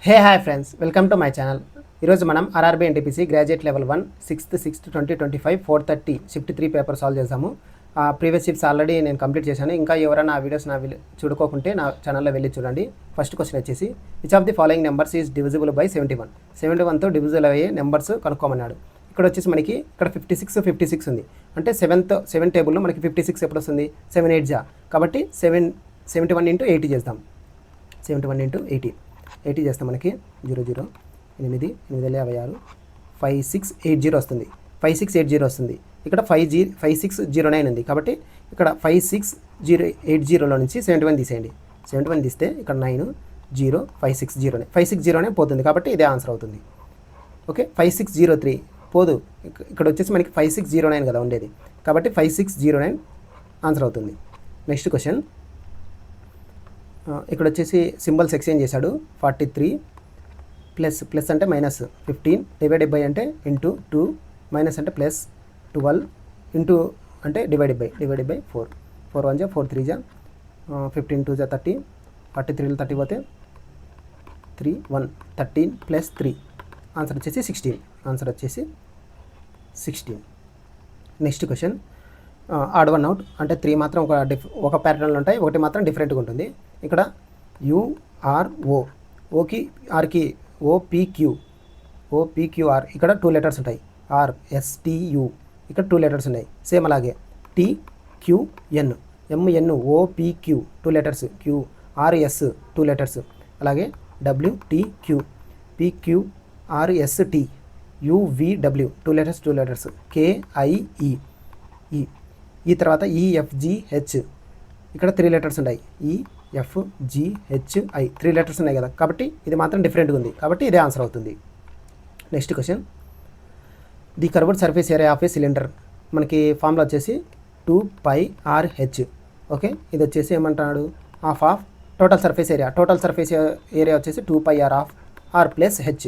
Hey hi friends, welcome to my channel. ఈరోజు మనం RRB NTPC graduate level 1 6th 2025 4:30 shift 3 paper solve చేసాము. Previous shifts already నేను complete చేశాను. ఇంకా ఎవరైనా ఆ వీడియోస్ చూడుకోకుంటే నా ఛానల్లో వెళ్ళి చూడండి. ఫస్ట్ క్వశ్చన్ వచ్చేసి which of the following numbers is divisible by 71తో డివిజిబుల్ అయ్యే నెంబర్స్ కనుక్కోమన్నాడు. ఇక్కడ వచ్చేసి మనకి ఇక్కడ 56 ఉంది. అంటే సెవెన్ టేబుల్లో మనకి 56 ఎప్పుడు వస్తుంది? 7 8 కాబట్టి 71 ఇంటూ 80 చేద్దాం. 71 ఇంటూ 80 చేస్తాం. మనకి 0 0 8 8 56 5680 వస్తుంది. 5680 వస్తుంది. ఇక్కడ 5609 ఉంది. కాబట్టి ఇక్కడ 5680లో నుంచి 71 తీసేయండి. 71 తీస్తే ఇక్కడ 9 0 5609 5609 పోతుంది. కాబట్టి ఇదే ఆన్సర్ అవుతుంది. ఓకే, 5603 పోదు. ఇక్కడ వచ్చేసి మనకి 5609 కదా ఉండేది. కాబట్టి 5609 ఆన్సర్ అవుతుంది. నెక్స్ట్ క్వశ్చన్, ఇక్కడ వచ్చేసి సింబల్స్ ఎక్స్చేంజ్ చేశాడు. 43 ప్లస్ అంటే -15 డివైడెడ్ బై అంటే ఇంటూ 2 మైనస్ అంటే +12 ఇంటూ అంటే డివైడెడ్ బై 4 4 1 4 3 15 2 30 43 30 పోతే 3 1 13 + 3 ఆన్సర్ వచ్చేసి 16. Next question, odd one out అంటే 3 మాత్రం ఒక ప్యాటర్న్లో ఉంటాయి, ఒకటి మాత్రం డిఫరెంట్గా ఉంటుంది. ఇక్కడ URO ఓకి ఆర్కి OPQR ఇక్కడ 2 లెటర్స్ ఉంటాయి. RSTU ఇక్కడ 2 లెటర్స్ ఉన్నాయి. సేమ్ అలాగే TQN MN OPQ 2 letters, QRS 2 letters, అలాగే WTQ PQRST UVW 2 letters KIE ఈ తర్వాత EFGH ఇక్కడ 3 లెటర్స్ ఉన్నాయి. EFGHI 3 లెటర్స్ ఉన్నాయి కదా, కాబట్టి ఇది మాత్రం డిఫరెంట్గా ఉంది. కాబట్టి ఇదే ఆన్సర్ అవుతుంది. Next question, the curved surface area of A cylinder మనకి ఫార్ములా వచ్చేసి 2πRH. ఓకే, ఇది వచ్చేసి ఏమంటాడు? Half of total surface area వచ్చేసి 2πR of R + H.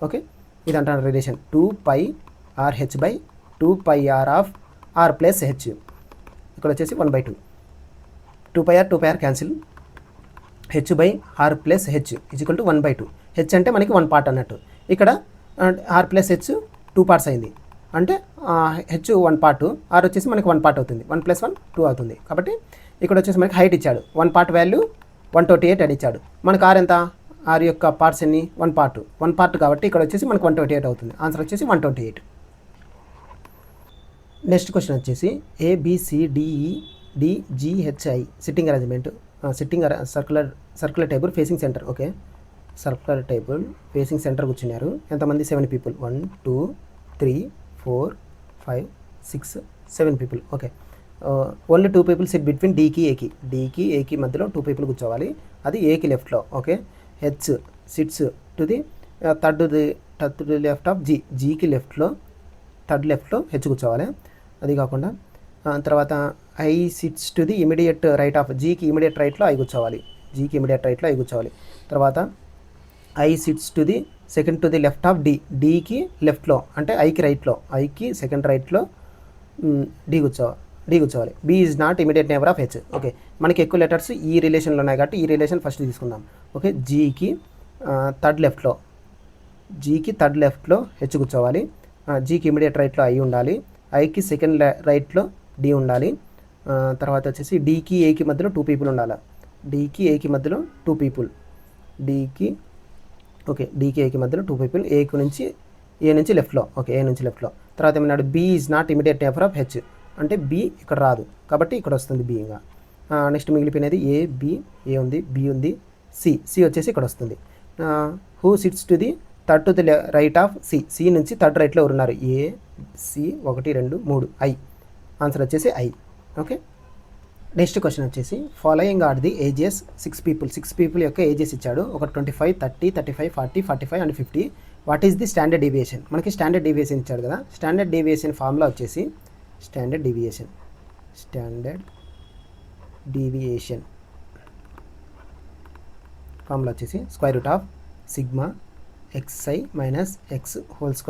Okay, ఇది అంటాడు relation 2πRH by 2πR of R + H. ఇక్కడ వచ్చేసి 1/2 2πR cancel, H/R + H = 1/2. H అంటే మనకి 1 పార్ట్ అన్నట్టు. ఇక్కడ R + H 2 పార్ట్స్ అయింది. అంటే H 1 పార్ట్, R వచ్చేసి మనకి 1 పార్ట్ అవుతుంది. 1 + 1 2 అవుతుంది. కాబట్టి ఇక్కడ వచ్చేసి మనకి హైట్ ఇచ్చాడు. 1 పార్ట్ వాల్యూ 128 అని ఇచ్చాడు. మనకు R ఎంత? R యొక్క పార్ట్స్ ఎన్ని? 1 పార్ట్ కాబట్టి ఇక్కడ వచ్చేసి మనకి 128 అవుతుంది. ఆన్సర్ వచ్చేసి 128. నెక్స్ట్ క్వశ్చన్ వచ్చేసి ABCDEDGHI sitting arrangement, circular table facing centre. Okay, circular table facing centre కూర్చున్నారు. ఎంతమంది? 7 people. 1 2 3 4 5 6 7 people. Okay, only 2 people sit between డీకి ఏకి మధ్యలో 2 పీపుల్ కూర్చోవాలి. అది ఏకి లెఫ్ట్లో. Okay, H sits to the third left of జీకి లెఫ్ట్లో, థర్డ్ లెఫ్ట్లో హెచ్ కూర్చోవాలి. అది కాకుండా తర్వాత I sits to the immediate right of జీకి immediate రైట్లో ఐ కూర్చోవాలి. తర్వాత I sits to the second to the left of డీకి లెఫ్ట్లో అంటే ఐకి సెకండ్ రైట్లో డి కూర్చోవాలి. B is not immediate neighbour of H. Okay, మనకి ఎక్కువ లెటర్స్ ఈ రిలేషన్లో ఉన్నాయి కాబట్టి ఈ రిలేషన్ ఫస్ట్ తీసుకుందాం. ఓకే, జీకి థర్డ్ లెఫ్ట్లో హెచ్ కూర్చోవాలి. జీకి ఇమీడియట్ రైట్లో ఐ ఉండాలి. ఐకి సెకండ్ రైట్లో డి ఉండాలి. తర్వాత వచ్చేసి డీకి ఏకి మధ్యలో 2 పీపుల్ ఉండాలి. డీకి ఏకి మధ్యలో 2 పీపుల్. డీకి ఏకి మధ్యలో 2 పీపుల్. ఏ నుంచి లెఫ్ట్లో. ఓకే, ఏ నుంచి లెఫ్ట్లో. తర్వాత ఏమన్నాడు? B is not immediate neighbour of H అంటే బి ఇక్కడ రాదు కాబట్టి ఇక్కడ వస్తుంది బి. ఇంకా నెక్స్ట్ మిగిలిపోయినది ఏ ఉంది, బి ఉంది, సి వచ్చేసి ఇక్కడ వస్తుంది. Who sits to the third to the right of C నుంచి థర్డ్ రైట్లో ఎవరున్నారు? A C 1 2 3 I. ఆన్సర్ వచ్చేసి ఐ. ఓకే, నెక్స్ట్ క్వశ్చన్ వచ్చేసి following are the ages 6 people యొక్క ఏజెస్ ఇచ్చాడు. ఒక 25 30 35 40 45 and 50. What is the standard deviation? మనకి standard deviation ఇచ్చాడు కదా. స్టాండర్డ్ డీవియేషన్ ఫార్ములా వచ్చేసి స్టాండర్డ్ డీవియేషన్ ఫార్ములా వచ్చేసి √σ xi - x²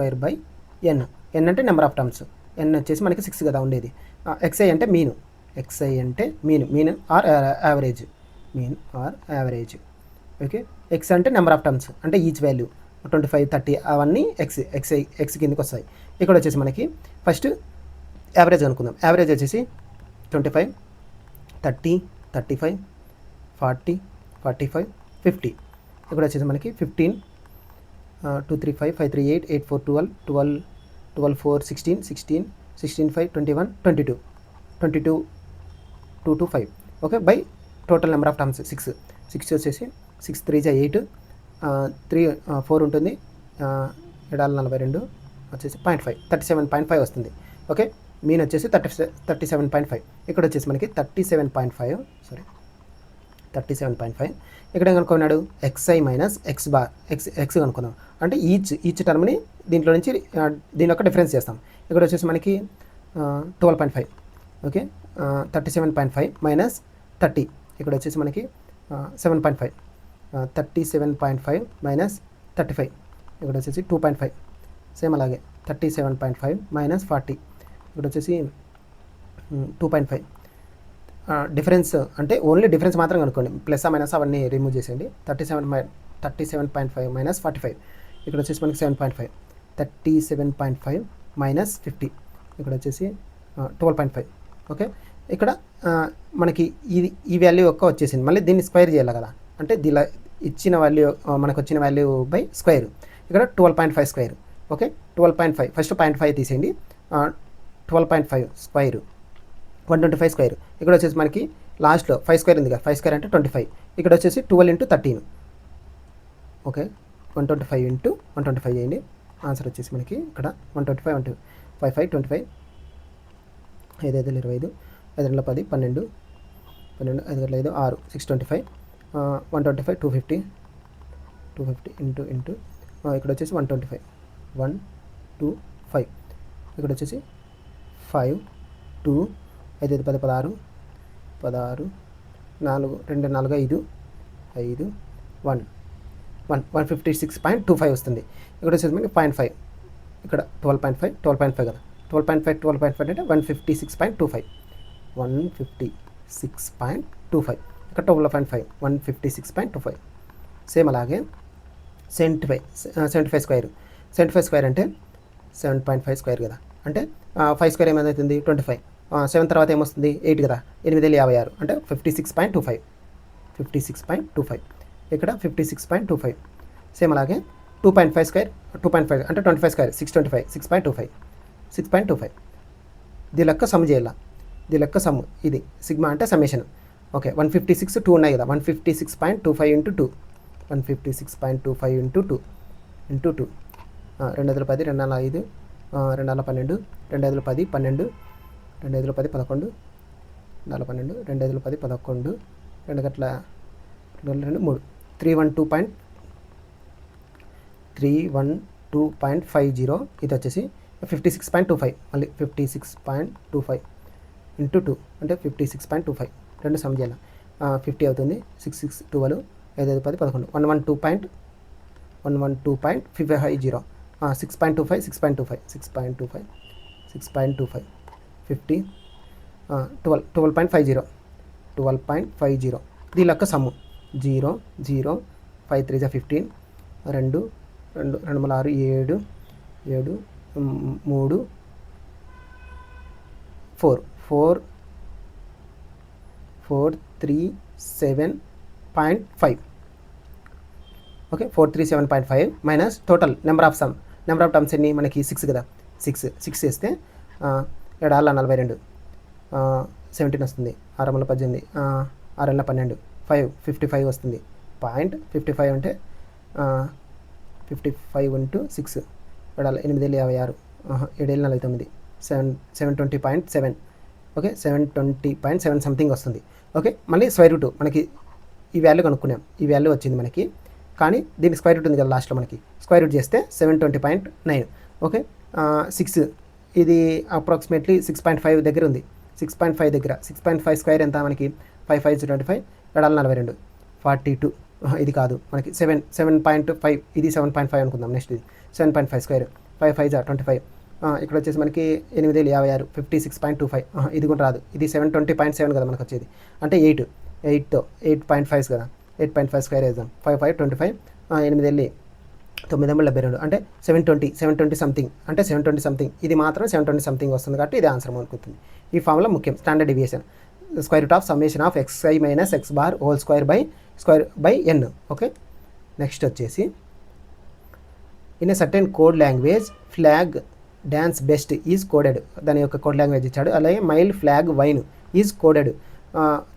n అంటే నెంబర్ ఆఫ్ టర్మ్స్. n వచ్చేసి మనకి 6 కదా ఉండేది. xi అంటే mean or average. Okay. X అంటే నెంబర్ ఆఫ్ టర్మ్స్ అంటే ఈచ్ వాల్యూ 25, 30 అవన్నీ ఎక్స్ కిందకి వస్తాయి. ఇక్కడ వచ్చేసి మనకి ఫస్ట్ యావరేజ్ అనుకుందాం. యావరేజ్ వచ్చేసి 25, 30, 35, 40, 45, 50. ఇక్కడ వచ్చేసి మనకి 15, 2, 3, 5, 5, 3, 8, 8, 4, 12, 12, 12, 4, 16, 16, 16, 5, 21, 22, 22, 2 to 5. Okay. By total number of terms 6. 6 వచ్చేసి 6 3 8, 3 4 ఉంటుంది, 742 వచ్చేసి 0.5 37.5 వస్తుంది. ఓకే. మీన్ వచ్చేసి 37.5. ఇక్కడ వచ్చేసి మనకి 37.5 ఇక్కడ కనుక్కున్నాడు xi minus X bar X కనుక్కున్నాం. అంటే ఈచ్ టర్మ్ని దీంట్లో నుంచి దీని యొక్క డిఫరెన్స్ చేస్తాం. ఇక్కడ వచ్చేసి మనకి 12.5. ఓకే. 37.5 మైనస్ 30 ఇక్కడ వచ్చేసి మనకి 7.5. 37.5 మైనస్ 35 ఇక్కడ వచ్చేసి 2.5. సేమ్ అలాగే 37.5 మైనస్ 40 ఇక్కడ వచ్చేసి 2.5. డిఫరెన్స్ అంటే ఓన్లీ డిఫరెన్స్ మాత్రం కనుక్కోండి, ప్లస్ మైనస్ అవన్నీ రిమూవ్ చేసేయండి. 37.5 మైనస్ 45 ఇక్కడ వచ్చేసి మనకి 7.5. 37.5 మైనస్ 50 ఇక్కడ వచ్చేసి 12.5. ఓకే. ఇక్కడ మనకి ఈ వాల్యూ యొక్క వచ్చేసింది. మళ్ళీ దీన్ని స్క్వేర్ చేయాలి కదా, అంటే దీనిలో ఇచ్చిన వాల్యూ మనకు వచ్చిన వాల్యూ బై స్క్వేర్. ఇక్కడ 12.5 స్క్వేర్. ఓకే. 12.5 ఫస్ట్ 0.5 తీసేయండి. 12.5 స్క్వేర్ 125 స్క్వేర్. ఇక్కడ వచ్చేసి మనకి లాస్ట్లో 5 స్క్వేర్ ఉంది కదా, 5 స్క్వేర్ అంటే 25. ఇక్కడ వచ్చేసి 12 into 13. ఓకే. 125 into 125 చేయండి. ఆన్సర్ వచ్చేసి మనకి ఇక్కడ 125 అంటే 5 5 25 5 5 25 5 2 10 12 12 5 5 6 625 125 250 into ఇక్కడ వచ్చేసి 125 125 ఇక్కడ వచ్చేసి 5 2 5 5 10 16 16 4 2 4 5 5 1 156.25 వస్తుంది. ఇక్కడ వచ్చేసి మనకి 0.5 ఇక్కడ 12.5 కదా, 12.5 అంటే 156.25 156.25 ఇక్కడ 12.5 156.25. సేమ్ అలాగే 75 స్క్వేర్ 75 స్క్వేర్ అంటే 7.5 స్క్వేర్ కదా, అంటే 5 స్క్వేర్ ఏమవుతుంది 25. 7 తర్వాత ఏమొస్తుంది 8 కదా, 856 అంటే 56.25 ఇక్కడ 56.25. సేమ్ అలాగే 2.5 స్క్వేర్ 2.5 అంటే 25 స్క్వేర్ 625 దీని లెక్క సమ్ చేయాల, దీని లెక్క సమ్ ఇది సిగ్మా అంటే సమ్మేషన్. ఓకే. 156 2 ఉన్నాయి కదా, 156.25 into 2 156.25 into 2 2 2 2 5 10 2 5 2 12 2 5 10 12 2 5 10 11 4 12 2 5 10 11 2 గట్ల 2 3 312.50 ఇది వచ్చేసి 56.25 మళ్ళీ 56.25 into 2 అంటే 56.25 రెండు సమ్ చేయాలి. 50 అవుతుంది. 6 6 12 5 5 10 11 112.50 6.25 50 12.50 దీని లెక్క sum 0 0 5 3 15 2 2 2 6 7 7 3 4 4 437.5. Okay. 437.5 minus total number of terms ఎన్ని మనకి 6 కదా, 6 చేస్తే 7 42 17 వస్తుంది, 6 18 6 12 5 55 వస్తుంది. 0.55 అంటే 55 into 6 7 8 56 7 49 720.7. ఓకే. 720.7 సంథింగ్ వస్తుంది. ఓకే. మళ్ళీ స్క్వేర్ రూట్ మనకి ఈ వాల్యూ కనుక్కున్నాం, ఈ వాల్యూ వచ్చింది మనకి, కానీ దీనికి స్క్వేర్ రూట్ ఉంది కదా లాస్ట్లో, మనకి స్క్వేర్ రూట్ చేస్తే 720.9. ఓకే. 6 ఇది అప్రాక్సిమేట్లీ 6.5 దగ్గర ఉంది, 6.5 దగ్గర 6.5 స్క్వేర్ ఎంత మనకి 5 5 25 7 42 42 ఇది కాదు మనకి 7.5 ఇది 7.5 అనుకుందాం. నెక్స్ట్ ఇది 7.5 స్క్వేర్ 5 5 25 ఇక్కడ వచ్చేసి మనకి 8 56 56.25 ఇది కూడా రాదు, ఇది 720.7 కదా మనకు వచ్చేది, అంటే 8.5 కదా, 8.5 స్క్వేర్ వేద్దాం. 5 5 25, 8 వెళ్ళి 9 72 అంటే 720 సంథింగ్ అంటే 720 సంథింగ్. ఇది మాత్రం 720 సంథింగ్ వస్తుంది కాబట్టి ఇది ఆన్సర్ అనుకుంటుంది. ఈ ఫార్ములా ముఖ్యం. Standard deviation square root of summation of xi minus x bar whole square by n. Okay, next వచ్చేసి in a certain code language flag dance best is coded. దాని యొక్క కోడ్ లాంగ్వేజ్ ఇచ్చాడు. అలాగే mile flag vine is coded.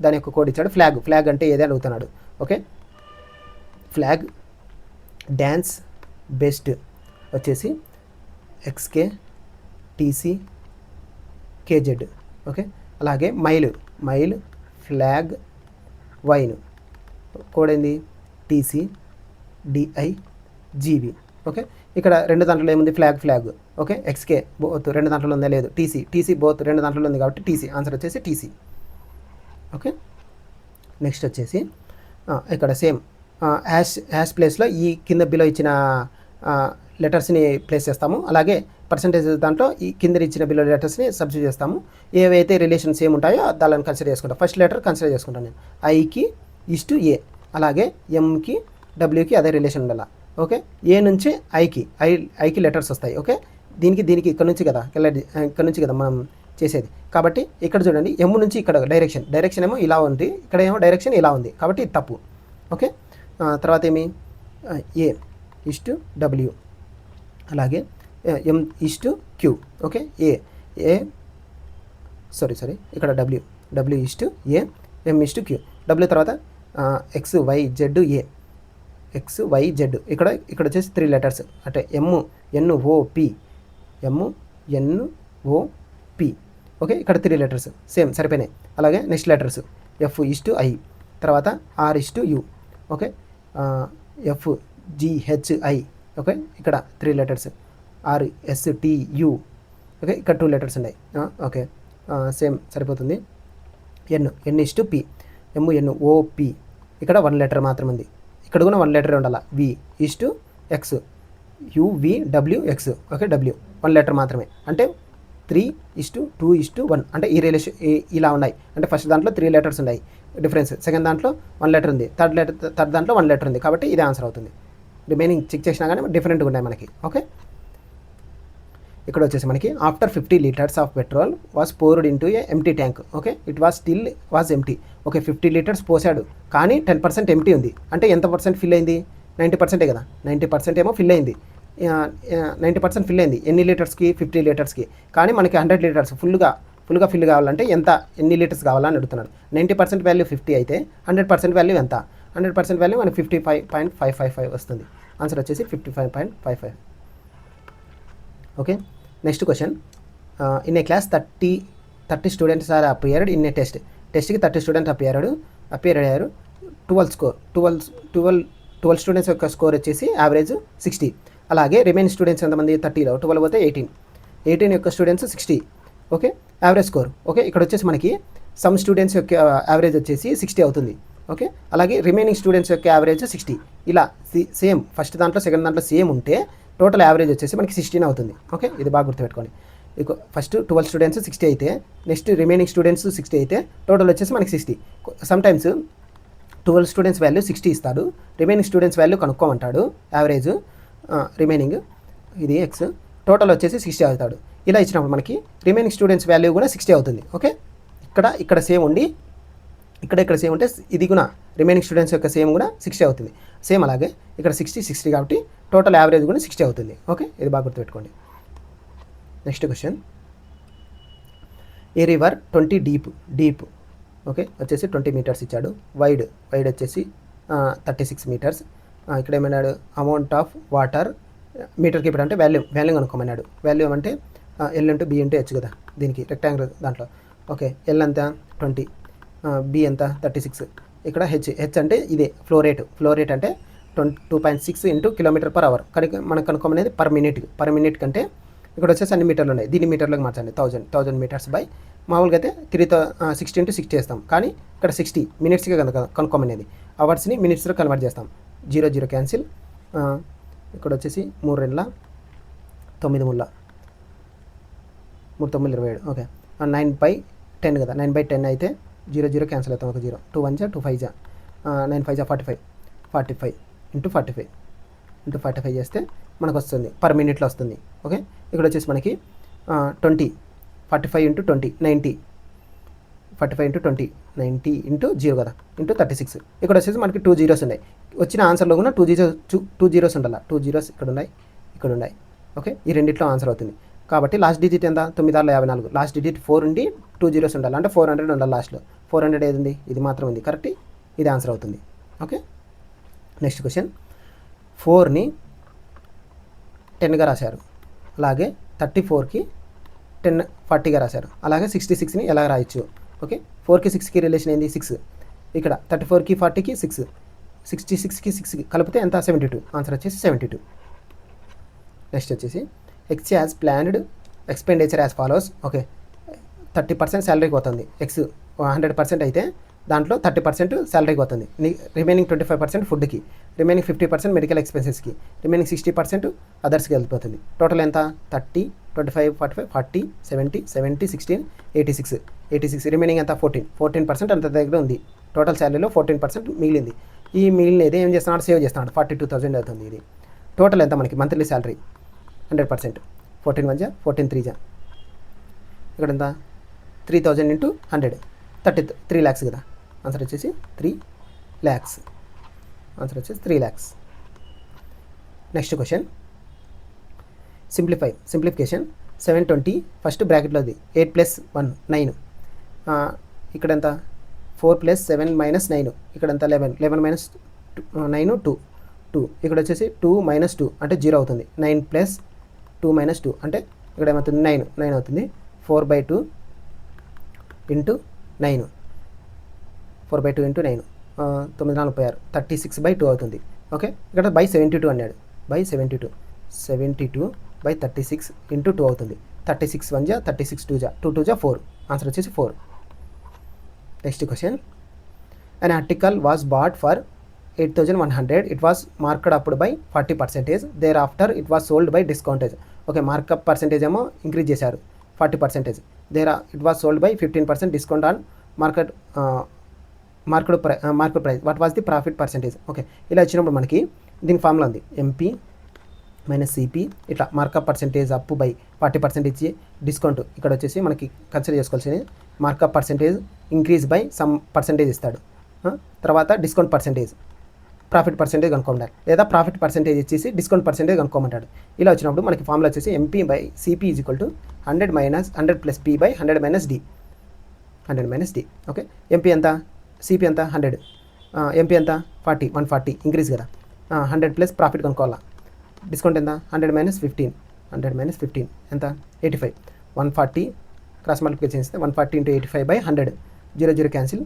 దాని యొక్క code ఇచ్చాడు. Flag అంటే ఏదే అడుగుతున్నాడు. ఓకే, ఫ్లాగ్ డ్యాన్స్ బెస్ట్ వచ్చేసి XK TC KZ. ఓకే, అలాగే మైల్ ఫ్లాగ్ వైన్ కోడ్ ఏంది TC DI GB. ఓకే, ఇక్కడ రెండు దాంట్లో ఏముంది ఫ్లాగ్. ఓకే, XK బోత్ రెండు దాంట్లో ఉందా లేదు, TC బోత్ రెండు దాంట్లో ఉంది కాబట్టి TC ఆన్సర్ వచ్చేసి TC. ఓకే, నెక్స్ట్ వచ్చేసి ఇక్కడ సేమ్ హ్యాష్ ప్లేస్లో ఈ కింద బిలో ఇచ్చిన లెటర్స్ని ప్లేస్ చేస్తాము. అలాగే పర్సంటేజ్ దాంట్లో ఈ కింద ఇచ్చిన బిలో లెటర్స్ని సబ్స్టిట్యూట్ చేస్తాము. ఏవైతే రిలేషన్స్ ఏముంటాయో దాన్ని కన్సిడర్ చేసుకుంటాం. ఫస్ట్ లెటర్ కన్సిడర్ చేసుకుంటాను నేను. ఐకి ఈస్ టు ఏ, అలాగే ఎంకి డబ్ల్యూకి అదే రిలేషన్ ఉండాలి. ఓకే, ఏ నుంచి ఐకి లెటర్స్ వస్తాయి. ఓకే, దీనికి ఇక్కడ నుంచి కదా మనం చేసేది. కాబట్టి ఇక్కడ చూడండి, ఎమ్ నుంచి ఇక్కడ డైరెక్షన్ ఏమో ఇలా ఉంది, ఇక్కడ ఏమో డైరెక్షన్ ఇలా ఉంది కాబట్టి ఇది తప్పు. ఓకే, తర్వాత ఏమి ఏ ఈస్ టు డబ్ల్యూ, అలాగే M is to Q. Okay, sorry ఇక్కడ W is to A, M is to Q. W తర్వాత XYZ ఏ, XYZ ఇక్కడ వచ్చేసి 3 లెటర్స్ అంటే MNOP. ఓకే, ఇక్కడ 3 లెటర్స్ సేమ్ సరిపోయినాయి. అలాగే next letters F is to I, తర్వాత R is to U. Okay, FGHI. Okay, ఇక్కడ 3 లెటర్స్ RSTU. ఓకే, ఇక్కడ 2 లెటర్స్ ఉన్నాయి. ఓకే, సేమ్ సరిపోతుంది. N is to P, MNOP. ఇక్కడ 1 లెటర్ మాత్రం ఉంది. ఇక్కడ కూడా 1 లెటర్ ఉండాలి. V is to X, UVWX. Okay, W 1 letter మాత్రమే అంటే 3:2:1 అంటే ఈ రిలేషన్ ఇలా ఉన్నాయి. అంటే ఫస్ట్ దాంట్లో 3 లెటర్స్ ఉన్నాయి డిఫరెన్స్, సెకండ్ దాంట్లో 1 లెటర్ ఉంది, థర్డ్ దాంట్లో 1 లెటర్ ఉంది కాబట్టి ఇది ఆన్సర్ అవుతుంది. రిమైనింగ్ చెక్ చేసినా కానీ డిఫరెంట్గా ఉన్నాయి మనకి. ఓకే, ఇక్కడ వచ్చేసి మనకి after 50 litres of petrol was poured into a empty tank. Okay, it was empty. Okay, 50 litres పోసాడు కానీ 10% ఎంటీ ఉంది. అంటే ఎంత పర్సెంట్ ఫిల్ అయింది? 90% కదా. 90% ఏమో ఫిల్ అయింది. 90% ఫిల్ అయింది ఎన్ని లీటర్స్కి? 50 లీటర్స్కి. కానీ మనకి 100 లీటర్స్ ఫుల్గా ఫిల్ కావాలంటే ఎన్ని లీటర్స్ కావాలని అడుగుతున్నాడు. 90% వాల్యూ 50 అయితే 100% వాల్యూ ఎంత? 100% వాల్యూ మనకి 55.555 వస్తుంది. ఆన్సర్ వచ్చేసి 55.55. Okay, next question. In a class 30 students are appeared in a టెస్ట్కి 30 స్టూడెంట్స్ అపియర్ అయ్యారు. 12 స్టూడెంట్స్ యొక్క స్కోర్ వచ్చేసి యావరేజ్ 60. అలాగే రిమైనింగ్ స్టూడెంట్స్ ఎంతమంది? 30లో 12 పోతే 18 యొక్క students 60. Okay, average score. Okay, ఇక్కడ వచ్చేసి మనకి సమ్ స్టూడెంట్స్ యొక్క యావరేజ్ వచ్చేసి 60 అవుతుంది. ఓకే, అలాగే రిమైనింగ్ స్టూడెంట్స్ యొక్క యావరేజ్ 60. ఇలా సేమ్ ఫస్ట్ దాంట్లో సెకండ్ దాంట్లో సేమ్ ఉంటే టోటల్ యావరేజ్ వచ్చేసి మనకి 16 అవుతుంది. ఓకే, ఇది బాగా గుర్తుపెట్టుకోండి. ఇక ఫస్ట్ 12 స్టూడెంట్స్ 60 అయితే నెక్స్ట్ రిమైనింగ్ స్టూడెంట్స్ 60 అయితే టోటల్ వచ్చేసి మనకి 60. సమ్టైమ్స్ 12 స్టూడెంట్స్ వాల్యూ 60 ఇస్తాడు, రిమైనింగ్ స్టూడెంట్స్ వాల్యూ కనుక్కోమంటాడు. యావరేజ్ రిమైనింగ్ ఇది X, టోటల్ వచ్చేసి 60 అవుతాడు. ఇలా ఇచ్చినప్పుడు మనకి రిమైనింగ్ స్టూడెంట్స్ వాల్యూ కూడా 60 అవుతుంది. ఓకే, ఇక్కడ సేమ్ ఉండి ఇక్కడ సేమ్ ఉంటే ఇది కూడా రిమైనింగ్ స్టూడెంట్స్ యొక్క సేమ్ కూడా 60 అవుతుంది. సేమ్ అలాగే ఇక్కడ 60 కాబట్టి టోటల్ యావరేజ్ కూడా 60 అవుతుంది. ఓకే, ఇది బాగా గుర్తుపెట్టుకోండి. Next question. A river 20 deep okay వచ్చేసి 20 మీటర్స్ ఇచ్చాడు. వైడ్ వచ్చేసి 36 మీటర్స్. ఇక్కడ ఏమన్నాడు? అమౌంట్ ఆఫ్ వాటర్ మీటర్కి ఇప్పుడు అంటే వాల్యూమ్ అనుకోమన్నాడు. వాల్యూమ్ అంటే L into B into H కదా, దీనికి రెక్టాంగిల్ దాంట్లో. ఓకే, L అంతా 20, B ఎంత 36. ఇక్కడ హెచ్ అంటే ఇదే ఫ్లో రేట్ అంటే 2.6 ఇంటూ km/h. కానీ మనకు కనుక్కోమనేది పర్ మినిట్ కంటే ఇక్కడ వచ్చేసి అన్ని మీటర్లు ఉన్నాయి. దీన్ని మీటర్లోకి మార్చండి. 1000 మీటర్స్ బై మామూలుగా అయితే 60 ఇంటూ 60 చేస్తాం, కానీ ఇక్కడ 60 మినిట్స్గా కనుక్కోమనేది. అవర్స్ని మినిట్స్లో కన్వర్ట్ చేస్తాం. 0 క్యాన్సిల్. ఇక్కడ వచ్చేసి 3 2 9 3 9 27. ఓకే, 9/10 కదా. 9/10 అయితే 0 క్యాన్సిల్ అవుతాం. ఒక 0. 2 1 2 5 9 5 45 45 ఇంటూ 45 ఇంటూ 45 చేస్తే మనకు వస్తుంది పర్ మినిట్లో వస్తుంది. ఓకే, ఇక్కడ వచ్చేసి మనకి 20 45 ఇంటూ 20 90 45 ఇంటూ 20 90 ఇంటూ 0 కదా ఇంటూ 36. ఇక్కడ వచ్చేసి మనకి 2 జీరోస్ ఉన్నాయి. వచ్చిన ఆన్సర్లో కూడా 2 జీరోస్ ఉండాలి. 2 జీరోస్ ఇక్కడ ఉన్నాయి. ఓకే, ఈ రెండిట్లో ఆన్సర్ అవుతుంది. కాబట్టి లాస్ట్ డిజిట్ ఎంత 9 6 54. లాస్ట్ డిజిట్ 4 ఉండి 2 జీరోస్ ఉండాలి, అంటే 400 ఉండాలి లాస్ట్లో. 400 ఏది ఉంది, ఇది మాత్రం ఉంది. కరెక్ట్, ఇది ఆన్సర్ అవుతుంది. Okay, next question. 4ని 10గా రాశారు, అలాగే 34కి 10 40గా రాశారు, అలాగే 66ని ఎలా రాయొచ్చు? ఓకే, 4కి 6కి రిలేషన్ ఏంది 6. ఇక్కడ 34కి 40కి 6, 66కి 6 కలిపితే ఎంత 72. ఆన్సర్ వచ్చేసి 72. నెక్స్ట్ వచ్చేసి X as planned expenditure as follows. Okay, 30% శాలరీకి పోతుంది. ఎక్స్ 100% అయితే దాంట్లో 30% శాలరీకి పోతుంది. రిమైనింగ్ 25% ఫుడ్కి, రిమైనింగ్ 50% మెడికల్ ఎక్స్పెన్సెస్కి, రిమైనింగ్ 60% అదర్స్కి వెళ్ళిపోతుంది. టోటల్ ఎంత 30 25 45 40 70 70 16 86 రిమైనింగ్ ఎంత 14% అంత దగ్గర ఉంది. టోటల్ శాలరీలో 14% మిగిలింది. ఈ మిగిలినది ఏం చేస్తున్నాడు, సేవ్ చేస్తున్నాడు. 42,000 అవుతుంది. ఇది టోటల్ ఎంత మనకి మంత్లీ శాలరీ 100%. 14 1 14 3 ఇక్కడ ఎంత 3000 ఇంటూ 100 3 lakhs కదా. ఆన్సర్ వచ్చేసి 3 lakhs. ఆన్సర్ వచ్చేసి 3 lakhs. Next question. Simplification 720 first బ్రాకెట్లోది 8 + 1 9. ఇక్కడ ఎంత 4 + 7 - 9. ఇక్కడ ఎంత 11 11 - 9 2. ఇక్కడ వచ్చేసి 2 - 2 అంటే 0 అవుతుంది. 9 + 2 - 2 అంటే ఇక్కడ ఏమవుతుంది 9 అవుతుంది. 4/2 ఇంటూ 9 4/2 ఇంటూ 9 9 4 36 36/2 అవుతుంది. ఓకే, ఇక్కడ బై 72 అన్నాడు. బై 72 72/36 ఇంటూ 2 అవుతుంది. 36 1 36 2 2 2 4. ఆన్సర్ వచ్చేసి 4. Next question. An article was bought for 8,100. It was marked up by 40%. Thereafter it was sold by discountage. Okay, markup percentage ఏమో ఇంక్రీజ్ చేశారు 40%. It was sold by 15% discount on market price. What was the profit percentage? Okay, ఇలా వచ్చినప్పుడు మనకి దీని formula ఉంది. MP minus CP, ఇట్లా markup percentage up by 40% ఇచ్చి discount ఇక్కడ వచ్చేసి మనకి కన్సిడర్ చేసుకోవాల్సింది. Markup percentage increase by some percentage ఇస్తాడు. తర్వాత డిస్కౌంట్ పర్సెంటేజ్, ప్రాఫిట్ పర్సెంటేజ్ కనుక్కోమంటాడు, లేదా ప్రాఫిట్ పర్సెంటేజ్ ఇచ్చేసి డిస్కౌంట్ పర్సెంటేజ్ కనుక్కోమంటాడు. ఇలా వచ్చినప్పుడు మనకి ఫార్ములా వచ్చేసి MP by CP is equal to 100 + P by 100 - D. 100 - D. Okay, MP ఎంత, సిపి ఎంత 100, ఎంపీ ఎంత 40 140 ఇంక్రీజ్ కదా. 100 ప్లస్ ప్రాఫిట్ కనుక్కోవాలా. డిస్కౌంట్ ఎంత 100 - 15 100 - 15 ఎంత 85. 140 క్రాస్ మల్టిప్లికేషన్ చేస్తే 140 × 85/100. 0 0 క్యాన్సిల్.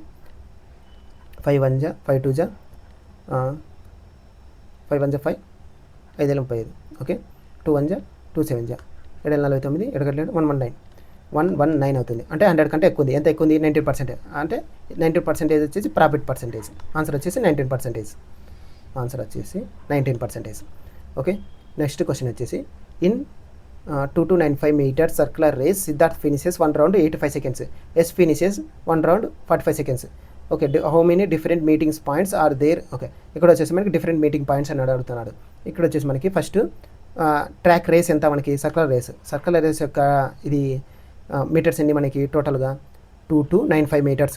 5 1 5 2 5 1 5 5 35. ఓకే, 2 1 2 7 7 49 119 119 అవుతుంది. అంటే 100 కంటే ఎక్కువ ఉంది. ఎంత ఎక్కువ ఉంది 19%. అంటే 19% వచ్చేసి ప్రాఫిట్ పర్సెంటేజ్. ఆన్సర్ వచ్చేసి 19%. ఆన్సర్ వచ్చేసి 19%. ఓకే, నెక్స్ట్ క్వశ్చన్ వచ్చేసి in 2295 meters circular race, Siddharth finishes 1 round 85 seconds. S finishes 1 round 45 seconds. Okay, how many different meetings points are there? Okay, ఇక్కడ వచ్చేసి మనకి డిఫరెంట్ మీటింగ్ పాయింట్స్ అని అడుగుతున్నాడు. ఇక్కడ వచ్చేసి మనకి ఫస్ట్ ట్రాక్ రేస్ ఎంత మనకి సర్కులర్ రేస్ యొక్క ఇది మీటర్స్ ఎన్ని మనకి టోటల్గా 2295 meters.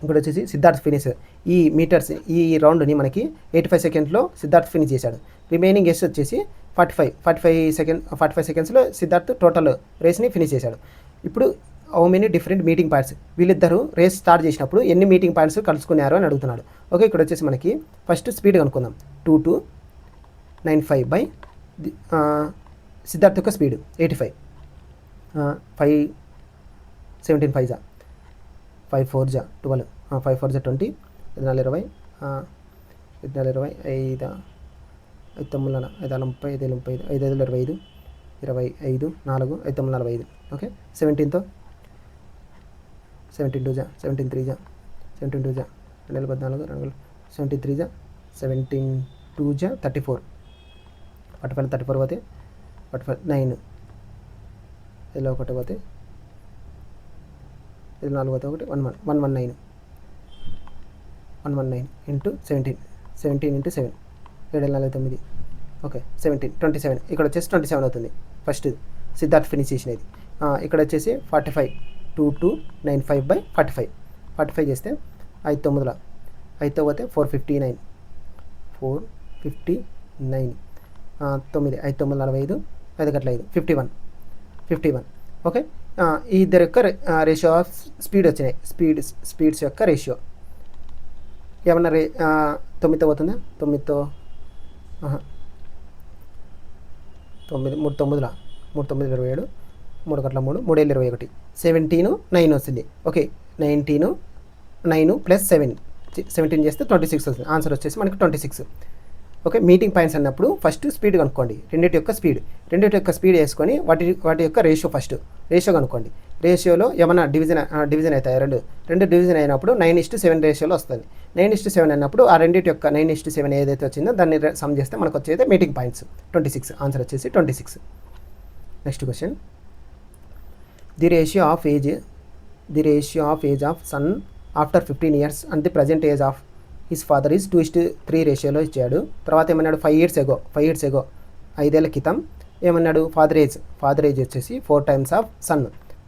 ఇక్కడ వచ్చేసి సిద్ధార్థ్ ఫినిష్ ఈ మీటర్స్ ఈ రౌండ్ని మనకి 85 secondsలో సిద్ధార్థ్ ఫినిష్ చేశాడు. రిమైనింగ్ ఎస్ వచ్చేసి 45 secondsలో సిద్ధార్థ్ టోటల్ రేస్ని ఫినిష్ చేశాడు. ఇప్పుడు how many different meeting points, వీళ్ళిద్దరూ రేస్ స్టార్ట్ చేసినప్పుడు ఎన్ని మీటింగ్ పాయింట్స్ కలుసుకున్నారు అని అడుగుతున్నాడు. ఓకే, ఇక్కడ వచ్చేసి మనకి ఫస్ట్ స్పీడ్ కనుక్కుందాం. 2295 బై సిద్ధార్థ్ యొక్క స్పీడ్ 85. 5 17 5 5 4 12 5 4 20 14 20 14 20 5 9 30 5 35 5 5 25 25 4 5 45. ఓకే, 17తో 17 2 17 3 17 2 14 73 17 2 34 45 34 పోతే 45 9 ఇలా ఒకటి పోతే ఇది 4 పోతే ఒకటి 119 119 ఇంటూ 17, 17 ఇంటూ 7, 7 4 9, ఓకే 17, 27, ఇక్కడ వచ్చేసి 27 అవుతుంది. ఫస్ట్ సిద్ధార్థ్ ఫినిష్ చేసినది. ఇక్కడ వచ్చేసి 45, 2295/45, 45 చేస్తే 5 9, 5తో పోతే 459, 459, 9, 5 9 45, 5 గట్ల 5, 51. ఓకే, ఈ ఇద్దరు యొక్క రేషియో ఆఫ్ స్పీడ్ వచ్చినాయి. స్పీడ్స్ యొక్క రేషియో ఏమన్నా 9తో పోతుందా? 9తో 9, 3 9, 3 9 27, 3 గట్ల 3, 3 21, 17 9 వస్తుంది. ఓకే, 19 9 ప్లస్ 7, 17 చేస్తే 26 వస్తుంది. ఆన్సర్ వచ్చేసి మనకి 26. ఓకే, మీటింగ్ పాయింట్స్ అన్నప్పుడు ఫస్ట్ స్పీడ్ కనుక్కోండి. రెండింటి యొక్క స్పీడ్ వేసుకొని వాటి యొక్క రేషియో కనుక్కోండి. రేషియోలో ఏమైనా డివిజన్ అవుతాయి. రెండు డివిజన్ అయినప్పుడు 9:7 రేషియోలో వస్తుంది. 9:7 అయినప్పుడు ఆ రెండింటి యొక్క 9:7 ఏదైతే వచ్చిందో దాన్ని సమ్ చేస్తే మనకు వచ్చేది మీటింగ్ పాయింట్స్ 26. ఆన్సర్ వచ్చేసి 26. Next question, the ratio of age of son after 15 years and the present age of his father is 2:3 రేషియోలో ఇచ్చాడు. తర్వాత ఏమన్నాడు 5 years ago 5 ఏళ్ల క్రితం ఏమన్నాడు ఫాదర్ ఏజ్ వచ్చేసి 4 times of son.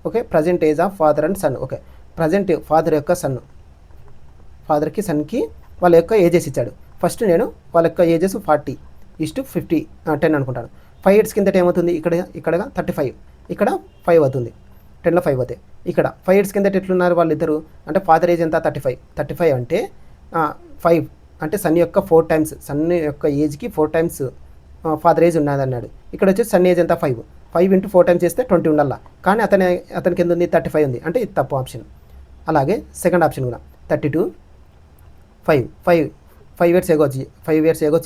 Okay, present age of father and son. Okay, present father యొక్క ఫాదర్కి సన్కి వాళ్ళ యొక్క ఏజెస్ ఇచ్చాడు. ఫస్ట్ నేను వాళ్ళ యొక్క ఏజెస్ 40:50 10 అనుకుంటాను. 5 years కిందట ఏమవుతుంది? ఇక్కడ 35, ఇక్కడ 5 అవుతుంది. 10లో 5 అవుతాయి. ఇక్కడ 5 years కిందట ఎట్లున్నారు వాళ్ళిద్దరు అంటే ఫాదర్ ఏజ్ ఎంత 35 అంటే 5 అంటే సన్ యొక్క 4 times, సన్ యొక్క ఏజ్కి 4 times ఫాదర్ ఏజ్ ఉన్నది అన్నాడు. ఇక్కడ వచ్చేసి సన్ ఏజ్ ఎంత 5 into 4 times చేస్తే 20 ఉండాలి. కానీ అతనికి ఎంత ఉంది? 35 ఉంది. అంటే ఇది తప్పు ఆప్షన్. అలాగే సెకండ్ ఆప్షన్ కూడా 32 5 years ago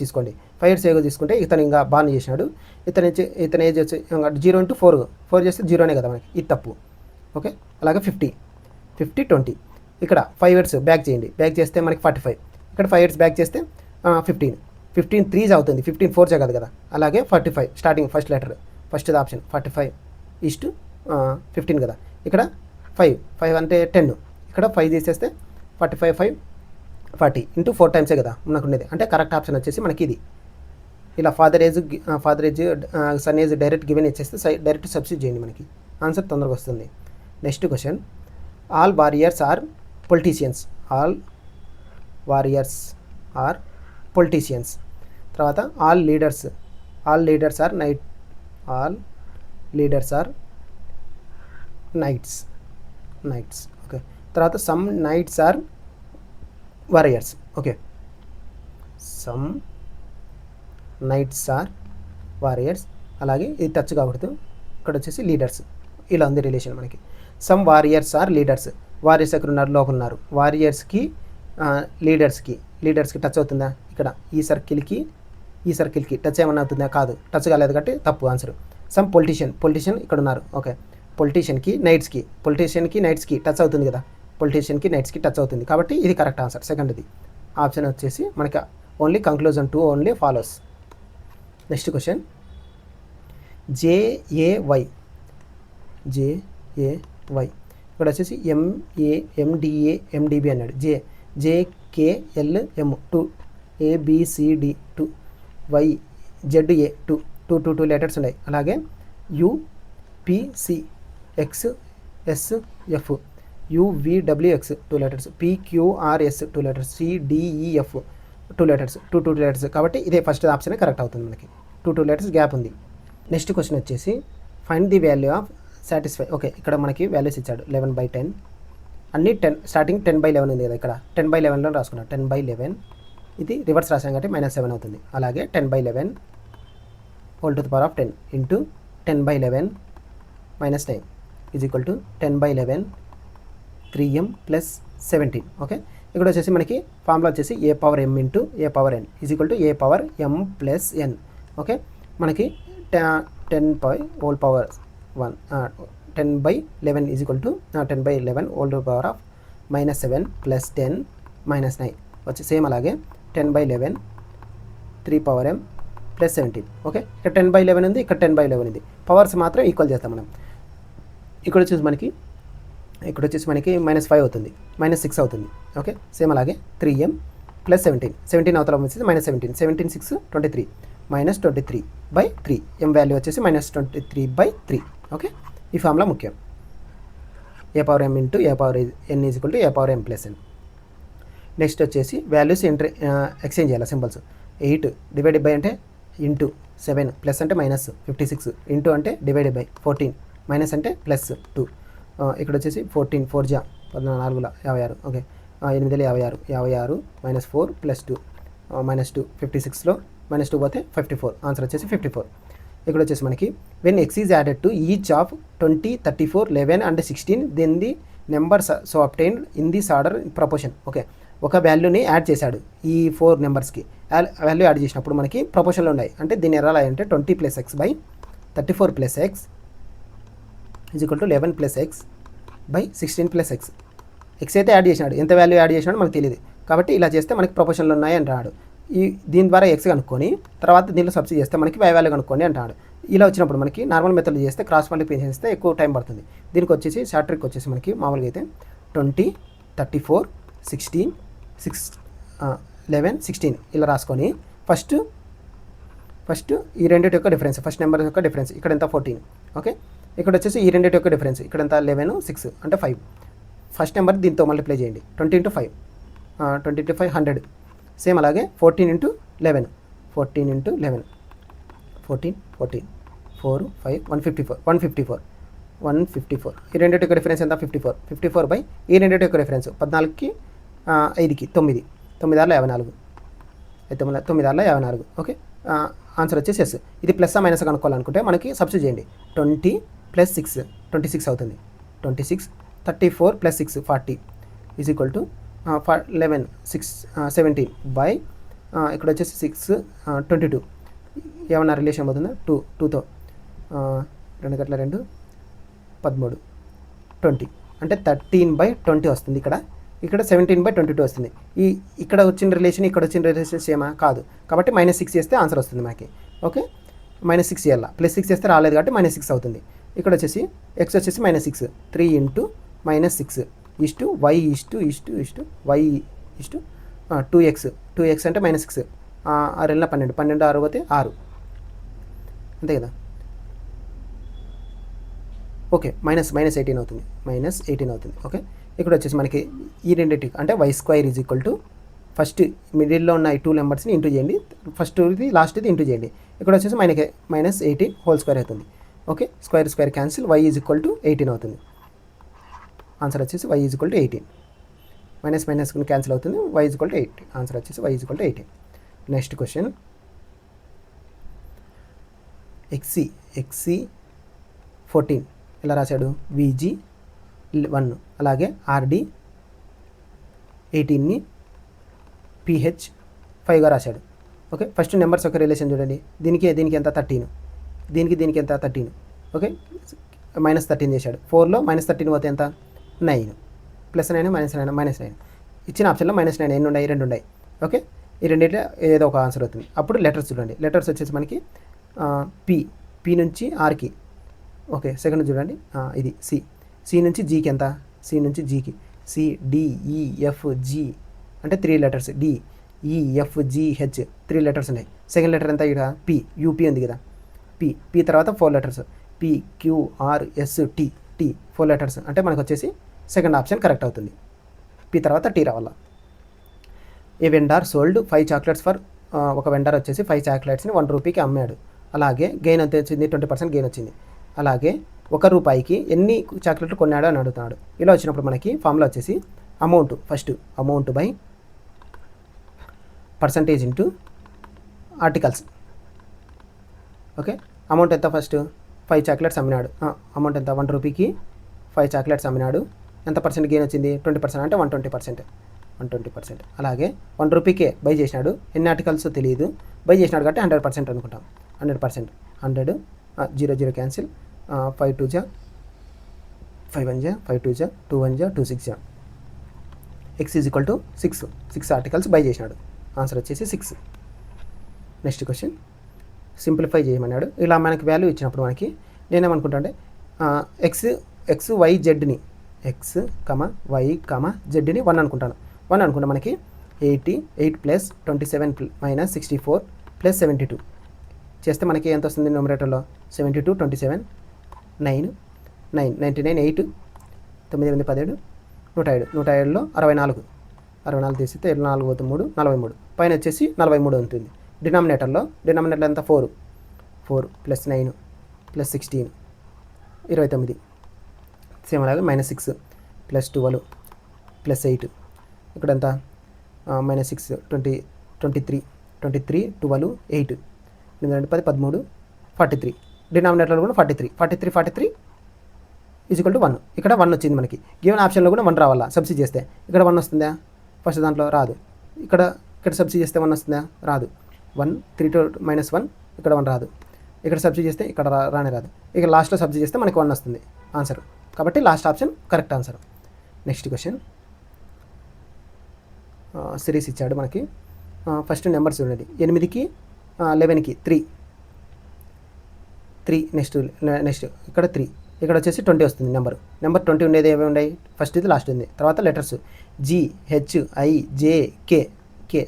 తీసుకోండి. 5 years ago తీసుకుంటే ఇతను ఇంకా బాగా చేసినాడు. ఇతని ఏజ్ వచ్చి 0 into 4 చేస్తే 0నే కదా మనకి. ఇది తప్పు. ఓకే, అలాగే 50 20 ఇక్కడ 5 years బ్యాక్ చేయండి. బ్యాక్ చేస్తే మనకి 45. ఇక్కడ 5 years బ్యాక్ చేస్తే 15 3s అవుతుంది. 15 4s కాదు కదా. అలాగే 45 starting first letter first option 45:15 కదా. ఇక్కడ 5 అంటే 10. ఇక్కడ 5 తీసేస్తే 45 40 into 4 times కదా మనకు ఉండేది. అంటే కరెక్ట్ ఆప్షన్ వచ్చేసి మనకి ఇది. ఇలా father age son age direct given ఇచ్చేస్తే డైరెక్ట్ సబ్స్టిట్యూట్ చేయండి, మనకి ఆన్సర్ తొందరగా వస్తుంది. Next question, all warriors are politicians. తర్వాత all leaders are knights. Okay, తర్వాత some knights are warriors. Okay, some knights are warriors. అలాగే ఇది టచ్ కాకూడదు. ఇక్కడ వచ్చేసి లీడర్స్. ఇలా ఉంది రిలేషన్ మనకి. Some warriors are leaders. Warriors ఎక్కడ ఉన్నారు? లోపల ఉన్నారు. వారియర్స్కి లీడర్స్కి టచ్ అవుతుందా? ఇక్కడ ఈ సర్కిల్కి టచ్ ఏమన్నా అవుతుందా? కాదు, టచ్ కాలేదు కాబట్టి తప్పు ఆన్సర్. సమ్ పొలిటీషియన్ ఇక్కడ ఉన్నారు. ఓకే, పొలిటీషియన్కి నైట్స్కి టచ్ అవుతుంది కదా. పొలిటీషియన్కి నైట్స్కి టచ్ అవుతుంది కాబట్టి ఇది కరెక్ట్ ఆన్సర్. సెకండ్ది ఆప్షన్ వచ్చేసి మనకి only conclusion 2 only follows. Next question, JAY ఇక్కడ వచ్చేసి MDB అన్నాడు. JKLM 2 ABCD 2 YZA 2 లెటర్స్ ఉన్నాయి. అలాగే UPCXSF UVWX 2 letters, PQRS 2 letters, CDEF 2 letters, 2 letters. కాబట్టి ఇదే ఫస్ట్ ఆప్షన్ కరెక్ట్ అవుతుంది మనకి. 2 లెటర్స్ గ్యాప్ ఉంది. నెక్స్ట్ క్వశ్చన్ వచ్చేసి find the value of satisfy. Okay, ఇక్కడ మనకి వాల్యూస్ ఇచ్చాడు 11/10 అన్ని 10 స్టార్టింగ్ 10/11 ఉంది కదా. ఇక్కడ 10/11లో రాసుకున్నాను. 10/11 ఇది రివర్స్ రాసాం కాబట్టి -7 అవుతుంది. అలాగే 10/11 whole to the power of 10 into 10/11 -9 is equal to 10/11 3m + 17. Okay, ఇక్కడ వచ్చేసి మనకి ఫార్ములా వచ్చేసి a⁻m into a⁻n is equal to a⁻m + n. Okay, మనకి 10/11 is equal to 10/11 whole to the power of -7 + 10 -9 వచ్చి సేమ్. అలాగే 10/11 3m + 17. ఓకే, ఇక్కడ 10/11 ఉంది, ఇక్కడ 10/11 ఉంది. పవర్స్ మాత్రం ఈక్వల్ చేస్తాం మనం. ఇక్కడ వచ్చేసి మనకి -5 అవుతుంది, -6 అవుతుంది. ఓకే, సేమ్ అలాగే 3m ప్లస్ 17 అవతల వచ్చేసి మైనస్ 17 6 23 మైనస్ 23/3 m వాల్యూ వచ్చేసి మైనస్ 23/3. ఓకే, ఈ ఫార్ములా ముఖ్యం. a power m into a power n is equal to a power m plus n. Next వచ్చేసి వాల్యూస్ ఎక్స్చేంజ్ చేయాలి సింబల్స్. 8 డివైడెడ్ బై అంటే into 7 plus అంటే minus 56 into అంటే divided by 14 minus అంటే plus 2. ఇక్కడ వచ్చేసి 14 4 జా 14 56. ఓకే, 8 56 మైనస్ 4 ప్లస్ 2 మైనస్ 2 56లో మైనస్ 2 పోతే 54. ఆన్సర్ వచ్చేసి 54. ఇక్కడ వచ్చేసి మనకి when x is added to each of 20 34 11 and 16 then the numbers so obtained in this order proportion. Okay, ఒక వాల్యూని యాడ్ చేశాడు ఈ 4 నెంబర్స్కి. వాల్యూ యాడ్ చేసినప్పుడు మనకి ప్రపోర్షన్లో ఉన్నాయి. అంటే దీన్ని ఎలా అంటే 20 + x by 34 + x is equal to 11 + x by 16 + x. X అయితే యాడ్ చేసినాడు, ఎంత వాల్యూ యాడ్ చేసినాడు మనకు తెలియదు. కాబట్టి ఇలా చేస్తే మనకి ప్రపోర్షన్లో ఉన్నాయి అంటాడు. దీని ద్వారా ఎక్స్ కనుక్కొని తర్వాత దీనిలో సబ్స్టిట్యూట్ చేస్తే మనకి వై వాల్యూ కనుక్కోండి అంటాడు. ఇలా వచ్చినప్పుడు మనకి నార్మల్ మెథడ్లో చేస్తే క్రాస్ మల్టిప్లికేషన్ చేస్తే ఎక్కువ టైం పడుతుంది. దీనికి వచ్చేసి షార్ట్ ట్రిక్ వచ్చేసి మనకి మామూలుగా అయితే 20 34 16 11 16 ఇలా రాసుకొని ఫస్ట్ ఈ రెండింటి యొక్క డిఫరెన్స్, ఫస్ట్ నెంబర్ యొక్క డిఫరెన్స్ ఇక్కడ ఎంత 14. ఓకే, ఇక్కడ వచ్చేసి ఈ రెండింటి యొక్క డిఫరెన్స్ ఇక్కడ ఎంత 11 6 అంటే 5. ఫస్ట్ నెంబర్ దీంతో మల్టిప్లై చేయండి. 20 × 5 20 × 5 100. సేమ్ అలాగే 14 × 11 14 × 11 14 4 5 154 ఈ రెండింటి యొక్క డిఫరెన్స్ ఎంత 54 బై ఈ రెండింటి యొక్క డిఫరెన్స్ 14కి 5కి 9 9 6 54 9 6 54. ఓకే, ఆన్సర్ వచ్చేసి ఎస్. ఇది ప్లస్ మైనస్ కనుక్కోవాలనుకుంటే మనకి సబ్స్టిట్యూట్ చేయండి. 20 + 6 26 అవుతుంది. 26 34 + 6 40 ఈజ్ ఈక్వల్ టు 11 6 17 బై ఇక్కడ వచ్చేసి 6 22 ఏమన్నా రిలేషన్ అవుతుందా 2తో 2 గట్ల 2 13 20 అంటే 13/20 వస్తుంది. ఇక్కడ 17/22 వస్తుంది. ఇక్కడ వచ్చిన రిలేషన్ ఇక్కడ వచ్చిన రిలేషన్ సేమా కాదు. కాబట్టి -6 చేస్తే ఆన్సర్ వస్తుంది మనకి. ఓకే, -6 చేయాలి. +6 చేస్తే రాలేదు కాబట్టి -6 అవుతుంది. ఇక్కడ వచ్చేసి ఎక్స్ వచ్చేసి -6 3 × -6 is to y is to y is to 2x అంటే -6 6 12 12 6 పోతే 6 అంతే కదా. ఓకే, -18 అవుతుంది. -18 అవుతుంది. ఓకే, ఇక్కడ వచ్చేసి మనకి ఈ రెండింటి అంటే y² is equal to first మిడిల్లో ఉన్న ఈ 2 నెంబర్స్ని ఇంటూ చేయండి. ఫస్ట్ ఇది లాస్ట్ది ఇంటూ చేయండి. ఇక్కడ వచ్చేసి -18 హోల్ స్క్వేర్ అవుతుంది. Okay, square cancel y is equal to 18 అవుతుంది. ఆన్సర్ వచ్చేసి y is equal to 18. Minus cancel అవుతుంది. y is equal to 8. Answer వచ్చేసి y is equal to 18. Next question XC 14 ఎలా రాశాడు VG 1 అలాగే RD 18ని PH 5గా రాశాడు. Okay, first numbers యొక్క relation చూడండి. దీనికి ఎంత 13, దీనికి ఎంత 13. ఓకే, -13 చేశాడు. 4లో -13 పోతే ఎంత 9 +9 -9 ఇచ్చిన ఆప్షన్లో -9 ఎన్ని ఉన్నాయి 2 ఉన్నాయి. ఓకే, ఈ రెండింటిలో ఏదో ఒక ఆన్సర్ అవుతుంది. అప్పుడు లెటర్స్ చూడండి. లెటర్స్ వచ్చేసి మనకి పి నుంచి ఆర్కి. ఓకే, సెకండ్ చూడండి. ఇది సి నుంచి జీకి ఎంత, సి నుంచి జీకి CDEFG అంటే 3 లెటర్స్. DEFGH 3 లెటర్స్ ఉన్నాయి. సెకండ్ లెటర్ ఎంత ఇక్కడ UP ఉంది కదా. పి తర్వాత 4 లెటర్స్ PQRST 4 లెటర్స్ అంటే మనకు వచ్చేసి సెకండ్ ఆప్షన్ కరెక్ట్ అవుతుంది. పి తర్వాత టీ రావాల. ఏ వెండర్ సోల్డ్ 5 చాక్లెట్స్ ఫర్ ఒక వెండర్ వచ్చేసి 5 చాక్లెట్స్ని 1 రూపీకి అమ్మాడు. అలాగే గెయిన్ ఎంత వచ్చింది 20% గెయిన్ వచ్చింది. అలాగే 1 రూపాయికి ఎన్ని చాక్లెట్లు కొన్నాడు అని అడుగుతున్నాడు. ఇలా వచ్చినప్పుడు మనకి ఫార్ములా వచ్చేసి first amount by percentage into articles. Okay, amount ఎంత ఫస్ట్ 5 చాక్లెట్స్ అమ్మినాడు. అమౌంట్ ఎంత 1 రూపీకి 5 చాక్లెట్స్ అమ్మినాడు. ఎంత పర్సెంట్ గెయిన్ వచ్చింది 20% అంటే 120%. అలాగే 1 రూపీకే బై చేసినాడు. ఎన్ని ఆర్టికల్స్ తెలియదు. బై చేసినాడు కాబట్టి 100% అనుకుంటాం. 100% 100 0 క్యాన్సిల్ 5 2 జా 5 1 జా 5 2 జా 2 1 జా 2 6 జా. X is equal to 6 articles by చేసినాడు. ఆన్సర్ వచ్చేసి 6. నెక్స్ట్ క్వశ్చన్ సింప్లిఫై చేయమన్నాడు. ఇలా మనకి వాల్యూ ఇచ్చినప్పుడు మనకి నేనేమనుకుంటా అంటే XYZని X, Y, Z ని 1 అనుకుంటాను. 1 అనుకుంటే మనకి 88 ప్లస్ 27 మైనస్ 64 ప్లస్ 72 చేస్తే మనకి ఎంత వస్తుంది న్యూమరేటర్లో 72 27 9 9 99 8 9 8 17 107 107లో 64 తీసితే 4 పోతే 3 43 పైన వచ్చేసి 43 ఉంటుంది. డినామినేటర్ ఎంత 4 ప్లస్ 9 ప్లస్ 16 29 సేమ్ అలాగే మైనస్ 6 ప్లస్ 12 ప్లస్ 8 ఇక్కడ ఎంత మైనస్ 6 23 12 8 8 10 13 43 డినామినేటర్లో కూడా 43 ఈజ్వల్ టు 1. ఇక్కడ 1 వచ్చింది మనకి. గివెన్ ఆప్షన్లో కూడా 1 రావాలా సబ్స్టిట్యూట్ చేస్తే. ఇక్కడ 1 వస్తుందా ఫస్ట్ దాంట్లో రాదు. ఇక్కడ సబ్స్టిట్యూట్ చేస్తే 1 వస్తుందా రాదు. 1 3 to -1 ఇక్కడ 1 రాదు. ఇక్కడ సబ్స్టిట్యూట్ చేస్తే ఇక్కడ రానే రాదు. ఇక్కడ లాస్ట్లో సబ్స్టిట్యూట్ చేస్తే మనకి 1 వస్తుంది ఆన్సర్. కాబట్టి last option correct answer. Next question series ఇచ్చాడు మనకి. ఫస్ట్ నెంబర్స్ ఉన్నది 8కి 11కి 3 నెక్స్ట్ ఇక్కడ 3 ఇక్కడ వచ్చేసి 20 వస్తుంది. నెంబర్ 20 ఉండేది ఏమేమి ఉన్నాయి ఫస్ట్ ఇది లాస్ట్ ఉంది. తర్వాత letters GHIJK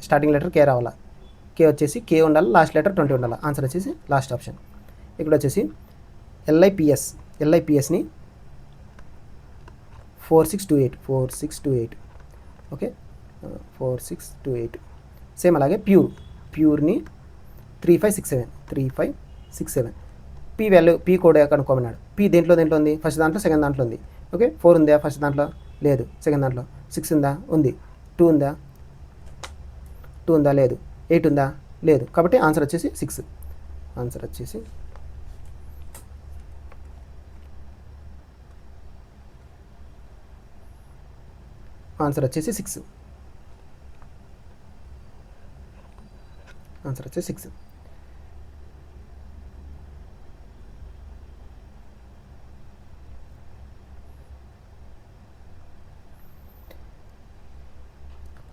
starting letter K రావాలా. కే వచ్చేసి కే ఉండాలి, లాస్ట్ లెటర్ 20 ఉండాలి. ఆన్సర్ వచ్చేసి లాస్ట్ ఆప్షన్. ఇక్కడ వచ్చేసి LIPSని 4628 ఓకే 4628. సేమ్ అలాగే ప్యూర్ని 3567 పీ వాల్యూ పీ కోడ్ కనుక్కోమన్నాడు. పీ దేంట్లో ఉంది ఫస్ట్ దాంట్లో సెకండ్ దాంట్లో ఉంది. ఓకే 4 ఉందా ఫస్ట్ దాంట్లో లేదు, సెకండ్ దాంట్లో 6 ఉందా ఉంది, 2 ఉందా లేదు, 8 ఉందా లేదు. కాబట్టి ఆన్సర్ వచ్చేసి 6. ఆన్సర్ వచ్చేసి ఆన్సర్ వచ్చేసి 6. ఆన్సర్ వచ్చేసి 6.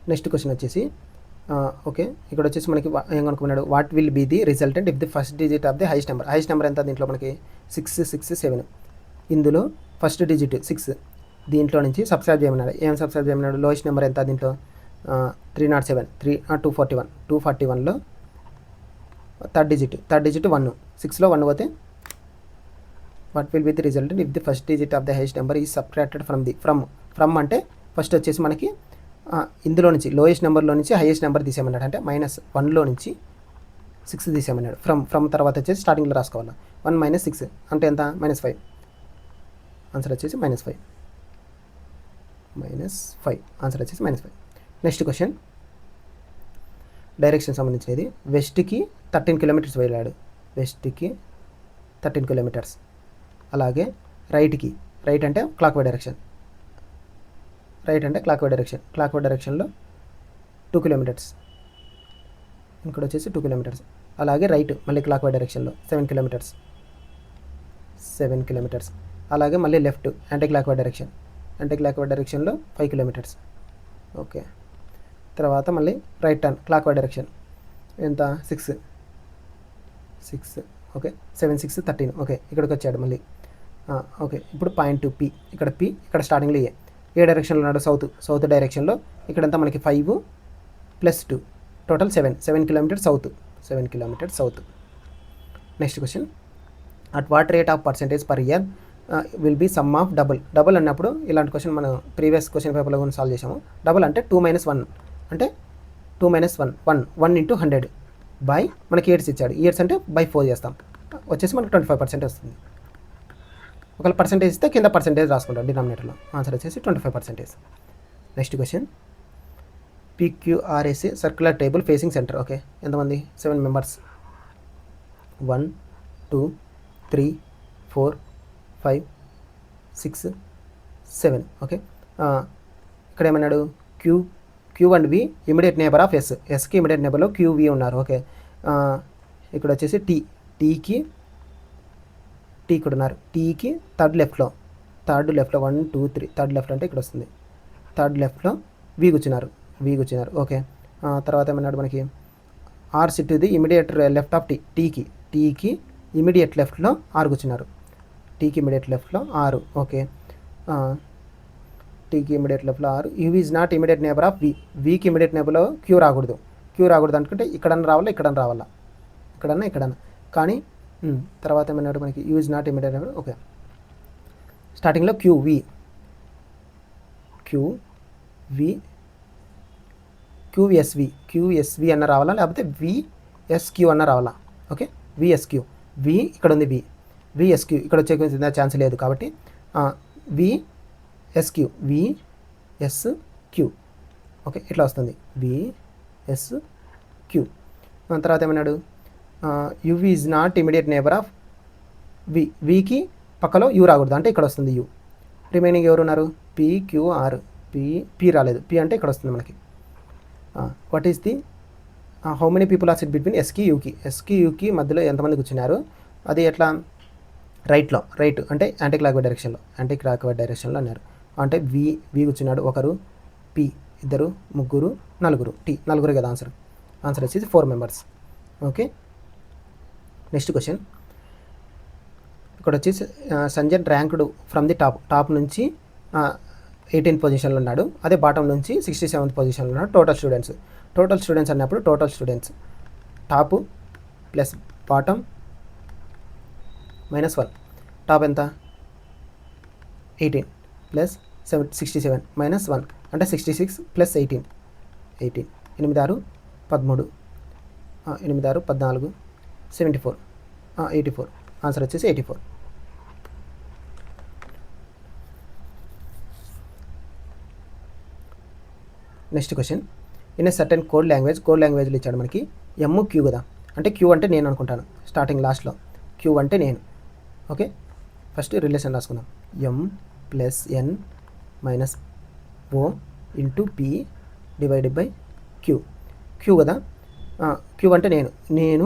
నెక్స్ట్ క్వశ్చన్ వచ్చేసి ఓకే ఇక్కడ వచ్చేసి మనకి ఏం కనుక్కున్నాడు. What will be the resultant if the first digit of the highest number ఎంత దీంట్లో మనకి 667. ఇందులో ఫస్ట్ డిజిట్ 6 దీంట్లో నుంచి సబ్స్క్రైబ్ చేయమన్నాడు. ఏం సబ్స్క్రైబ్ చేయమన్నాడు. లోయెస్ట్ నెంబర్ ఎంత దీంట్లో 307 241లో థర్డ్ డిజిట్ 1 6లో 1 పోతే what will be the resultant if the first digit of the highest number is subtracted from అంటే ఫస్ట్ వచ్చేసి మనకి ఇందులో నుంచి లోయెస్ట్ నెంబర్లో నుంచి హైయెస్ట్ నెంబర్ తీసేయమన్నాడు. అంటే -1లో నుంచి 6 తీసేయమన్నాడు. ఫ్రమ్ తర్వాత వచ్చేసి స్టార్టింగ్లో రాసుకోవాలి. 1 - 6 అంటే ఎంత -5. ఆన్సర్ వచ్చేసి -5. ఆన్సర్ వచ్చేసి -5. నెక్స్ట్ క్వశ్చన్ డైరెక్షన్ సంబంధించినది. వెస్ట్కి 13 కిలోమీటర్స్ వెళ్ళాడు. వెస్ట్కి 13 కిలోమీటర్స్. అలాగే రైట్ అంటే clockwise direction. Clockwise డైరెక్షన్లో 2 కిలోమీటర్స్. ఇక్కడ వచ్చేసి 2 కిలోమీటర్స్. అలాగే రైట్ మళ్ళీ క్లాక్ వై డైరెక్షన్లో 7 కిలోమీటర్స్. అలాగే మళ్ళీ లెఫ్ట్ యాంటీ క్లాక్ వై డైరెక్షన్లో 5 కిలోమీటర్స్. ఓకే తర్వాత మళ్ళీ right turn clockwise direction ఎంత 6 ఓకే 7 6 13. ఓకే ఇక్కడికి వచ్చాడు మళ్ళీ. ఓకే ఇప్పుడు పాయింట్ P ఇక్కడ స్టార్టింగ్లో ఏ డైరెక్షన్లో ఉన్నాడు సౌత్ డైరెక్షన్లో. ఇక్కడంతా మనకి 5 + 2 total 7 kilometres south. Next question at what rate of percentage per year will be sum of double అన్నప్పుడు ఇలాంటి క్వశ్చన్ మనం ప్రీవియస్ క్వశ్చన్ పేపర్లో కూడా సాల్వ్ చేసాము. డబుల్ అంటే 2 - 1 అంటే 2 - 1 × 100 బై మనకి ఇయర్స్ ఇచ్చాడు. ఇయర్స్ అంటే బై 4 చేస్తాం వచ్చేసి మనకి 25% వస్తుంది. ఒకవేళ పర్సెంటేజ్ ఇస్తే కింద పర్సెంటేజ్ రాసుకుంటాం డినామినేటర్లో. ఆన్సర్ వచ్చేసి 25%. Next question PQRS circular table facing centre. Okay ఎంతమంది 7 మెంబర్స్ 1 2 3 4 5 6 7. ఓకే ఇక్కడ ఏమన్నాడు Q and V immediate neighbour of ఎస్కి ఇమీడియట్ నేబర్లో QV ఉన్నారు. ఓకే ఇక్కడ వచ్చేసి టీకి ఇక్కడ ఉన్నారు. టీకి థర్డ్ లెఫ్ట్లో 1 2 3 థర్డ్ లెఫ్ట్ అంటే ఇక్కడ వస్తుంది. థర్డ్ లెఫ్ట్లో V కూర్చున్నారు. ఓకే తర్వాత ఏమన్నాడు మనకి are sit the immediate left of టీకి ఇమీడియట్ లెఫ్ట్లో 6 కూర్చున్నారు. టీకి ఇమీడియట్ లెఫ్ట్లో 6. ఓకే టీకి ఇమీడియట్ లోపల R. U is not immediate neighbour of V. వికి ఇమీడియట్ నేబర్లో క్యూ రాకూడదు. క్యూ రాకూడదు అనుకుంటే ఇక్కడన్నా రావాలా, ఇక్కడన్నా రావాలా, ఇక్కడన్నా. కానీ తర్వాత ఏమన్నాడు మనకి you is not immediate neighbour. Okay, స్టార్టింగ్లో క్యూవి క్యూఎస్వి అన్న రావాలా, లేకపోతే విఎస్క్యూ అన్న రావాలా. ఓకే, విఎస్క్యూ. వి ఇక్కడ ఉంది, విఎస్క్యూ ఇక్కడ వచ్చే ఛాన్స్ లేదు కాబట్టి విఎస్క్యూ. ఓకే, ఇట్లా వస్తుంది విఎస్క్యూ. తర్వాత ఏమన్నాడు you is not immediate neighbour of Vicky పక్కలో యూ రాకూడదు అంటే ఇక్కడ వస్తుంది యూ. రిమైనింగ్ ఎవరు ఉన్నారు, పిక్యూఆర్. పి రాలేదు, పి అంటే ఇక్కడ వస్తుంది మనకి. What is the how many people are sit between ఎస్కి యూకి మధ్యలో ఎంతమంది కూర్చున్నారు, అది ఎట్లా రైట్ అంటే యాంటీ క్లాక్వైజ్ డైరెక్షన్లో అన్నారు. అంటే వి కూర్చున్నాడు ఒకరు, పి ఇద్దరు, ముగ్గురు, నలుగురు, నలుగురు కదా ఆన్సర్ వచ్చేసి 4 మెంబర్స్. Okay, next question. ఇక్కడ వచ్చేసి Sanjay ranked from the top నుంచి 18th పొజిషన్లో ఉన్నాడు. అదే బాటమ్ నుంచి 67th పొజిషన్లో ఉన్నాడు. టోటల్ స్టూడెంట్స్ అన్నప్పుడు total students top plus bottom -1. Top ఎంత 18 ప్లస్ 67 -1 అంటే 66 ప్లస్ 18. 8 6 13 8 6 14 74 84. ఆన్సర్ వచ్చేసి 84. Next question. In a certain code లాంగ్వేజ్లో ఇచ్చాడు మనకి క్యూ కదా, అంటే క్యూ అంటే నేను అనుకుంటాను స్టార్టింగ్ లాస్ట్లో క్యూ అంటే నేను. ఓకే, ఫస్ట్ రిలేషన్ రాసుకుందాం. M+N - O × P / క్యూ కదా. క్యూ అంటే నేను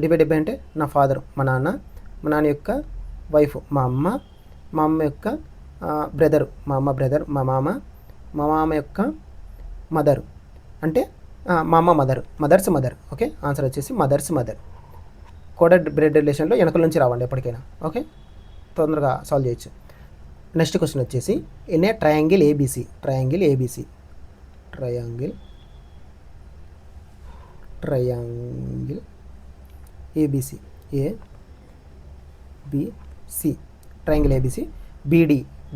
డివైడెడ్ బై అంటే నా ఫాదర్ మా నాన్న యొక్క వైఫ్ మా అమ్మ యొక్క బ్రదరు మా అమ్మ బ్రదర్, మా మామ యొక్క మదర్ అంటే మా అమ్మ మదర్స్ మదర్. ఓకే, ఆన్సర్ వచ్చేసి మదర్స్ మదర్. కోడెడ్ బ్రెడ్ రిలేషన్లో వెనకల నుంచి రావండి ఎప్పటికైనా. ఓకే, తొందరగా సాల్వ్ చేయొచ్చు. నెక్స్ట్ క్వశ్చన్ వచ్చేసి in a triangle ABC triangle ABC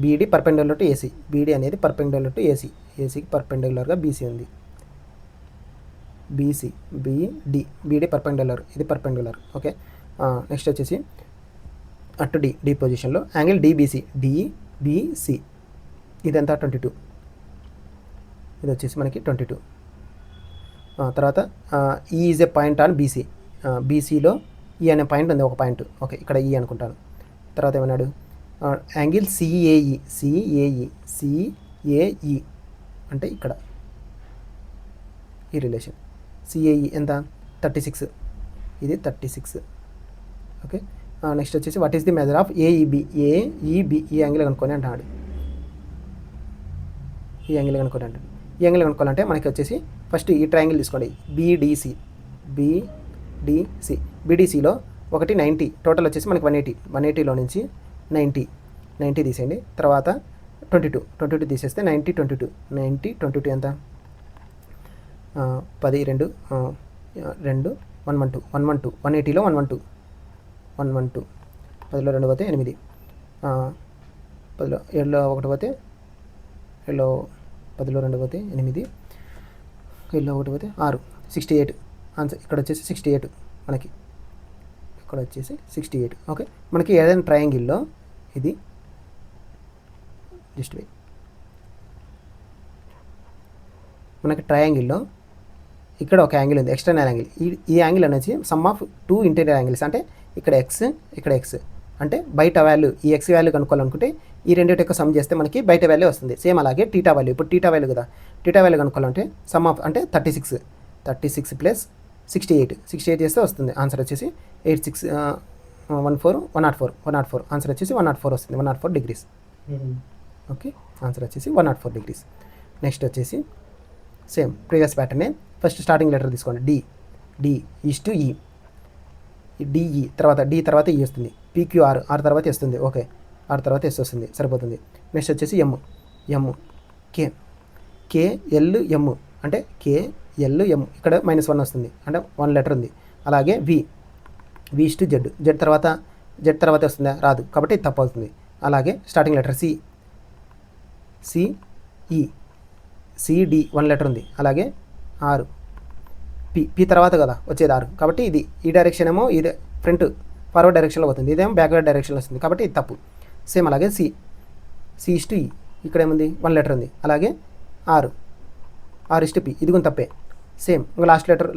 BD perpendicular to AC. BD అనేది పర్పెండిక్యులర్ టు ఏసీకి పర్పెండిక్యులర్గా బీసీ ఉంది. బీడీ పర్పెండిక్యులర్, ఇది పర్పెండిక్యులర్. ఓకే, నెక్స్ట్ వచ్చేసి అటు డి పొజిషన్లో యాంగిల్ డిబిసి ఇదంతా 22. ఇది వచ్చేసి మనకి 22. తర్వాత ఈ ఈజ్ ఏ పాయింట్ ఆన్ బీసీలో ఈ అనే పాయింట్ ఉంది, ఒక పాయింట్. ఓకే, ఇక్కడ ఈ అనుకుంటాను. తర్వాత ఏమన్నాడు యాంగిల్ సిఏఈ అంటే ఇక్కడ ఈ రిలేషన్ సిఏఈ ఎంత 36, ఇది 36. ఓకే, నెక్స్ట్ వచ్చేసి what is the measure of AEB ఈ యాంగిల్ కనుక్కొని అంటాడు. ఈ యాంగిల్ కనుక్కోవాలంటే మనకి వచ్చేసి ఫస్ట్ ఈ ట్రయాంగిల్ తీసుకోండి. బీడీసీలో ఒకటి 90, టోటల్ వచ్చేసి మనకి 180. 180లో నుంచి 90 తీసేయండి. తర్వాత 22 తీసేస్తే 90 22 ఎంత 10 2 112 180లో 112 10లో 2 పోతే 8, 10లో 7లో 1 పోతే 7లో 10లో 2 పోతే 8, 7లో 1 పోతే 6, 68. ఆన్సర్ ఇక్కడ వచ్చేసి 68 మనకి, ఇక్కడ వచ్చేసి 68. ఓకే, మనకి ఏదైనా ట్రయాంగిల్లో ఇది జస్ట్ వెయిట్. మనకి ట్రయాంగిల్లో ఇక్కడ ఒక యాంగిల్ ఉంది, ఎక్స్టర్నల్ యాంగిల్. ఈ యాంగిల్ అనేది సమ్ ఆఫ్ 2 ఇంటీరియర్ యాంగిల్స్. అంటే ఇక్కడ ఎక్స్ అంటే బయట వాల్యూ, ఈ ఎక్స్ వాల్యూ కనుక్కోవాలనుకుంటే ఈ రెండింటి యొక్క సమ్ చేస్తే మనకి బయట వాల్యూ వస్తుంది. సేమ్ అలాగే టీటా వాల్యూ, ఇప్పుడు టీటా వాల్యూ కదా, టీటా వాల్యూ కనుక్కోవాలంటే సమ్ ఆఫ్ అంటే 36 ప్లస్ 68 చేస్తే వస్తుంది. ఆన్సర్ వచ్చేసి 104. ఆన్సర్ వచ్చేసి 104 వస్తుంది, 104 degrees. ఓకే, ఆన్సర్ వచ్చేసి 104 degrees. నెక్స్ట్ వచ్చేసి సేమ్ ప్రీవియస్ ప్యాటర్నే. ఫస్ట్ స్టార్టింగ్ లెటర్ తీసుకోండి D is to E, DE తర్వాత డి తర్వాత ఈ వస్తుంది. పిక్యూఆర్ తర్వాత వస్తుంది. ఓకే, ఆర్ తర్వాత ఎస్ వస్తుంది, సరిపోతుంది. నెక్స్ట్ వచ్చేసి ఎమ్ కేఎల్ఎం అంటే కేఎల్ఎం ఇక్కడ -1 వస్తుంది అంటే 1 లెటర్ ఉంది. అలాగే వి జెడ్ తర్వాత వస్తుందా? రాదు, కాబట్టి ఇది తప్పు అవుతుంది. అలాగే starting letter CE CD 1 letter ఉంది. అలాగే ఆరు పి తర్వాత కదా వచ్చేది 6, కాబట్టి ఇది ఈ డైరెక్షన్ ఏమో ఇది ఫ్రంట్ ఫార్వర్డ్ డైరెక్షన్లో పోతుంది, ఇదేమో బ్యాక్వర్డ్ డైరెక్షన్లో వస్తుంది, కాబట్టి ఇది తప్పు. సేమ్ అలాగే సి ఇక్కడ ఏముంది 1 లెటర్ ఉంది. అలాగే 6 పి ఇది కూడా తప్పే. సేమ్ ఇంకా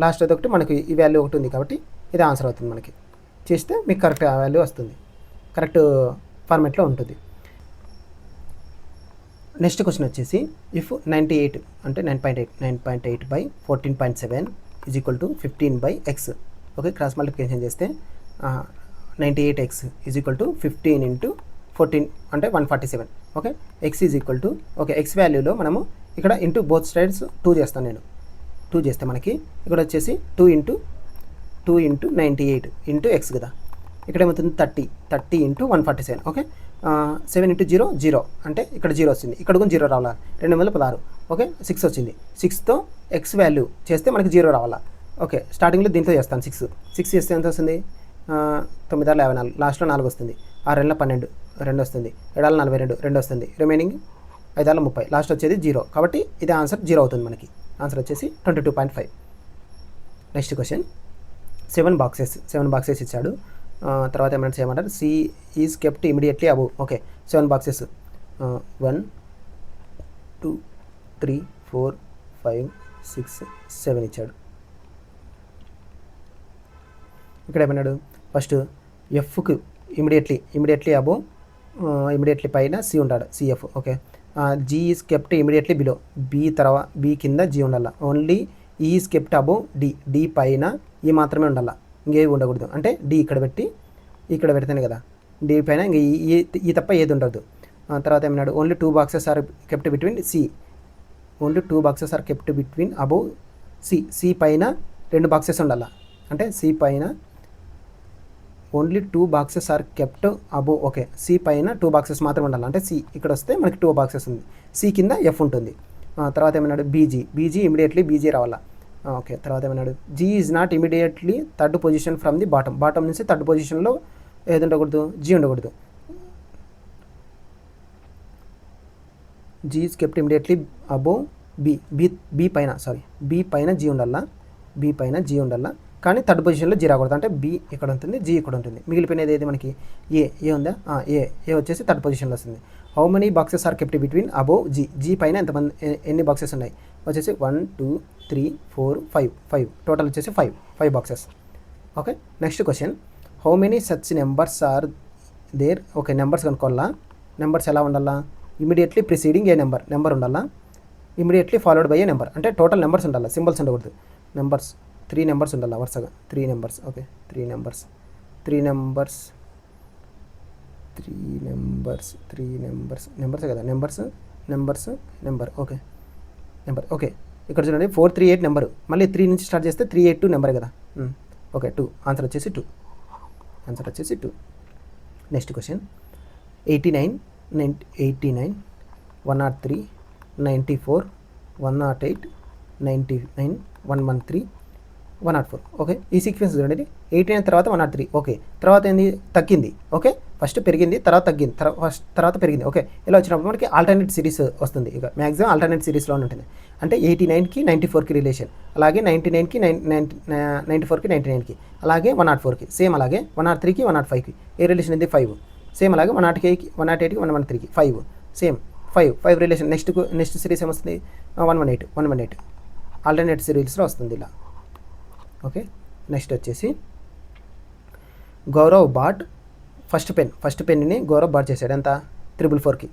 లాస్ట్ ఒకటి మనకి ఈ వాల్యూ ఒకటి ఉంది, కాబట్టి ఇది ఆన్సర్ అవుతుంది. మనకి చేస్తే మీకు కరెక్ట్ వాల్యూ వస్తుంది, కరెక్ట్ ఫార్మాట్లో ఉంటుంది. నెక్స్ట్ క్వశ్చన్ వచ్చేసి ఇఫ్ 98 అంటే 9.8 by 14.7 is equal to 15/x. Okay, cross multiplication చేస్తే 98x ఈజ్ ఈక్వల్ టు 15 × 14 అంటే 147. Okay, x is equal to okay x వాల్యూలో మనము ఇక్కడ ఇంటూ బోత్ సైడ్స్ 2 చేస్తాను నేను. 2 చేస్తే మనకి ఇక్కడ వచ్చేసి 2 × 98 ఇంటూ x కదా. ఇక్కడ ఏమవుతుంది 30 × 147. ఓకే, 7 × 0 0 అంటే ఇక్కడ 0 వచ్చింది, ఇక్కడ కూడా 0 రావాలా, 216. ఓకే, 6 వచ్చింది. 6తో x వాల్యూ చేస్తే మనకి 0 రావాలా. ఓకే, స్టార్టింగ్లో దీంతో చేస్తాను. 6 చేస్తే ఎంత వస్తుంది? 9 6 54, లాస్ట్లో 4 వస్తుంది. 6 2 12 2 వస్తుంది. 7 42 2 వస్తుంది. రిమైనింగ్ 5 30, లాస్ట్ వచ్చేది 0, కాబట్టి ఇది ఆన్సర్ 0 అవుతుంది. మనకి ఆన్సర్ వచ్చేసి 22.5. నెక్స్ట్ క్వశ్చన్ 7 బాక్సెస్ ఇచ్చాడు. తర్వాత ఏమైనా చేయమంటారు? C is kept immediately above. Okay, 7 boxes 1 2 3 4 5 6 7 ఇచ్చాడు. ఇక్కడ ఏమన్నాడు? ఫస్ట్ ఎఫ్కు ఇమీడియట్లీ అబవ్, ఇమీడియట్లీ పైన సి ఉంటాడు, CF. Okay, G is kept immediately below, B కింద జీ ఉండాల. Only E is kept above D పైన ఈ మాత్రమే ఉండాల, ఇంకేవి ఉండకూడదు. అంటే డి ఇక్కడ పెడితేనే కదా, డి పైన ఇంక ఈ తప్ప ఏది ఉండదు. తర్వాత ఏమన్నాడు? Only 2 boxes are kept between C, only 2 boxes are kept between above C పైన 2 బాక్సెస్ ఉండాల. అంటే సి పైన only 2 boxes are kept above. Okay, C పైన 2 బాక్సెస్ మాత్రం ఉండాలి. అంటే సి ఇక్కడ వస్తే మనకి 2 బాక్సెస్ ఉంది, సి కింద ఎఫ్ ఉంటుంది. తర్వాత ఏమన్నాడు? బీజీ ఇమీడియట్లీ బీజీ రావాలా. ఓకే, తర్వాత ఏమన్నాడు? G is not immediately third position from the bottom నుంచి థర్డ్ పొజిషన్లో ఏది ఉండకూడదు? జీ ఉండకూడదు. G is kept immediately above B పైన జీ ఉండాలా, కానీ థర్డ్ పొజిషన్లో జీ రాకూడదు. అంటే బి ఇక్కడ ఉంటుంది, జీ ఇక్కడ ఉంటుంది. మిగిలిపోయినది ఏది మనకి? ఏ ఉందా? ఏ వచ్చేసి థర్డ్ పొజిషన్లో వస్తుంది. How many boxes are kept between above G పైన ఎన్ని బాక్సెస్ ఉన్నాయి? వచ్చేసి 1 2 3 4 5 టోటల్ వచ్చేసి 5 boxes. Okay, next question how many such numbers are there. Okay, numbers కనుక్కోవాలా. నెంబర్స్ ఎలా ఉండాలా? ఇమీడియట్లీ ప్రిసీడింగ్ ఏ నెంబర్ ఉండాలా, immediately followed by a number. అంటే టోటల్ నెంబర్స్ ఉండాలా, సింబల్స్ ఉండకూడదు. 3 నెంబర్స్ ఉండాలి వరుసగా, 3 నెంబర్స్. Okay, 3 numbers. నెంబర్సే కదా, నెంబర్. Okay, number. ఓకే, ఇక్కడ చూడండి 438 నెంబరు, మళ్ళీ 3 నుంచి స్టార్ట్ చేస్తే 382 నెంబర్ కదా. ఓకే, 2 ఆన్సర్ వచ్చేసి 2. Next question 89 103 94 108 99 113 104. ఓకే, ఈ సీక్వెన్స్ చూడండి. 89 తర్వాత 103. ఓకే, తర్వాత ఏంది? తగ్గింది. ఓకే, ఫస్ట్ పెరిగింది, తర్వాత తగ్గింది, తర్వాత పెరిగింది. ఓకే, ఇలా వచ్చినప్పుడు మనకి ఆల్టర్నేట్ సిరీస్ వస్తుంది. ఇక మ్యాక్సిమం ఆల్టర్నేట్ సిరీస్లో ఉంటుంది. అంటే 89కి 94కి రిలేషన్, అలాగే 99కి 94కి 99కి, అలాగే 104కి సేమ్, అలాగే 103కి 105కి ఏ రిలేషన్ ఉంది? 5. సేమ్ అలాగే 108కి 113కి 5 సేమ్ 5 రిలేషన్. నెక్స్ట్ సిరీస్ ఏమొస్తుంది? 118 ఆల్టర్నేట్ సిరీస్లో వస్తుంది ఇలా. ఓకే, నెక్స్ట్ వచ్చేసి గౌరవ్ బాట్ ఫస్ట్ పెన్ని గౌరవ్ బాట్ చేశాడు. ఎంత? 444కి.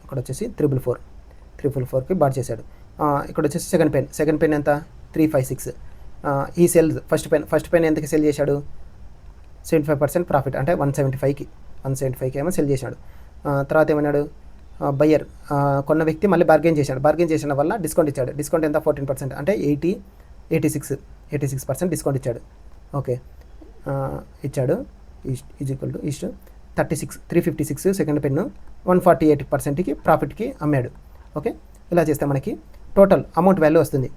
ఇక్కడ వచ్చేసి 444కి బాట్ చేశాడు. ఇక్కడ వచ్చేసి సెకండ్ పెన్ ఎంత? 356. ఈ సెల్ ఫస్ట్ పెన్ ఎంతకి సెల్ చేశాడు? 75% ప్రాఫిట్, అంటే 175కి ఏమో సెల్ చేశాడు. తర్వాత ఏమన్నాడు? బయ్యర్ కొన్న వ్యక్తి మళ్ళీ బార్గెన్ చేసిన వల్ల డిస్కౌంట్ ఇచ్చాడు. డిస్కౌంట్ ఎంత? 14%, అంటే 86% డిస్కౌంట్ ఇచ్చాడు. ఓకే, ఇచ్చాడు. Is equal to 356 second pen 148%కి ప్రాఫిట్కి అమ్మాడు. ఓకే, ఇలా చేస్తే మనకి టోటల్ అమౌంట్ వాల్యూ వస్తుంది.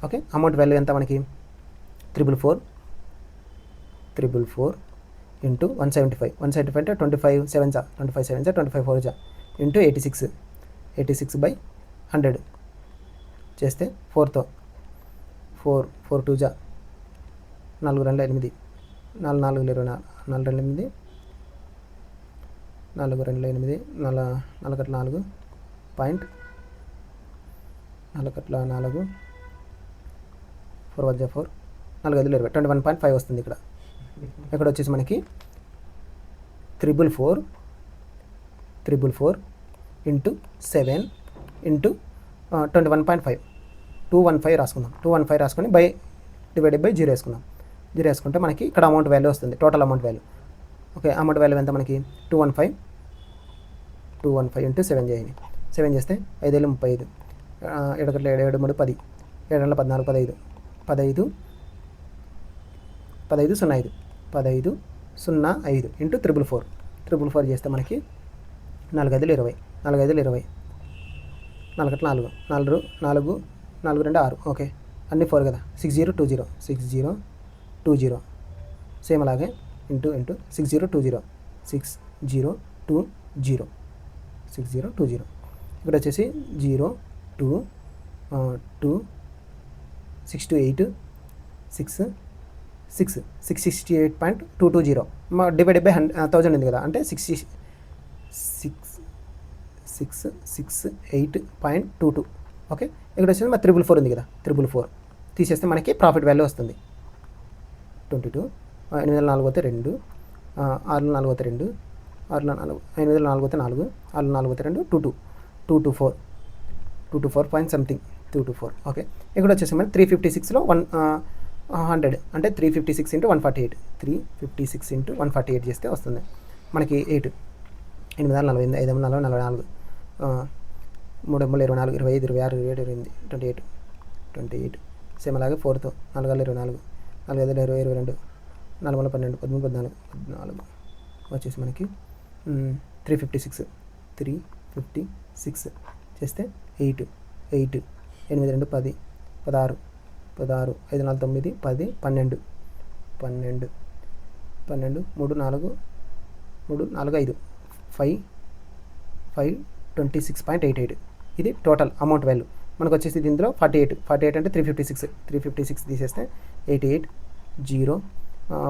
ఓకే, అమౌంట్ వాల్యూ ఎంత మనకి 444 ఇంటూ 175 అంటే 25 7 25 4 ఇంటూ 86 బై 100 చేస్తే 4తో 4 2 4 2 8 4 4 24 4 2 8 4 2 8 4 4 పాయింట్ 4 4 4 1 4 4 5 20 21.5 వస్తుంది. ఇక్కడ వచ్చేసి మనకి 444 ఇంటూ 7 ఇంటూ 21.5 215 రాసుకుందాం. 215 రాసుకొని డివైడెడ్ బై 0 వేసుకుందాం. 0 వేసుకుంటే మనకి ఇక్కడ అమౌంట్ వాల్యూ వస్తుంది, total amount value. Okay, amount value ఎంత మనకి 215 ఇంటూ 7 చేయండి. 7 చేస్తే 5 ఏళ్ళు 35 7 7 7 3 10 7 14 15 15 05 ఇంటూ 444 చేస్తే మనకి 4 5 20 4 5 20 4 4 4 4 2 6. ఓకే, అన్ని 4 కదా. 6020 సేమ్ అలాగే ఇంటూ 6020 ఇక్కడ వచ్చేసి 0 2 2 6 to 8 668.220 డివైడెడ్ బై 1000 ఉంది కదా, అంటే 668.22. ఓకే, ఇక్కడ వచ్చేసి మరి 444 ఉంది కదా, 444 తీసేస్తే మనకి ప్రాఫిట్ వాల్యూ వస్తుంది 22. 8 4 2 6 4 2 6 4 8 4 4 6 4 2 224 పాయింట్ సంథింగ్ 224. ఓకే, ఇక్కడ వచ్చేసి మరి 356లో 100 అంటే 356 ఇంటూ 148 356 ఇంటూ 148 చేస్తే వస్తుంది మనకి 8 8 4 45 5 4 44 3 24 25 26 27 28 28 సేమ్ అలాగే 4తో 4 24 4 5 22 4 12 13 14 వచ్చేసి మనకి 356 చేస్తే 8 8 8 2 10 16 5 4 9 10 12 3 4 5 26.88. ఇది టోటల్ అమౌంట్ వాల్యూ. మనకు వచ్చేసి దీంట్లో 48 అంటే 356 తీసేస్తే 88 0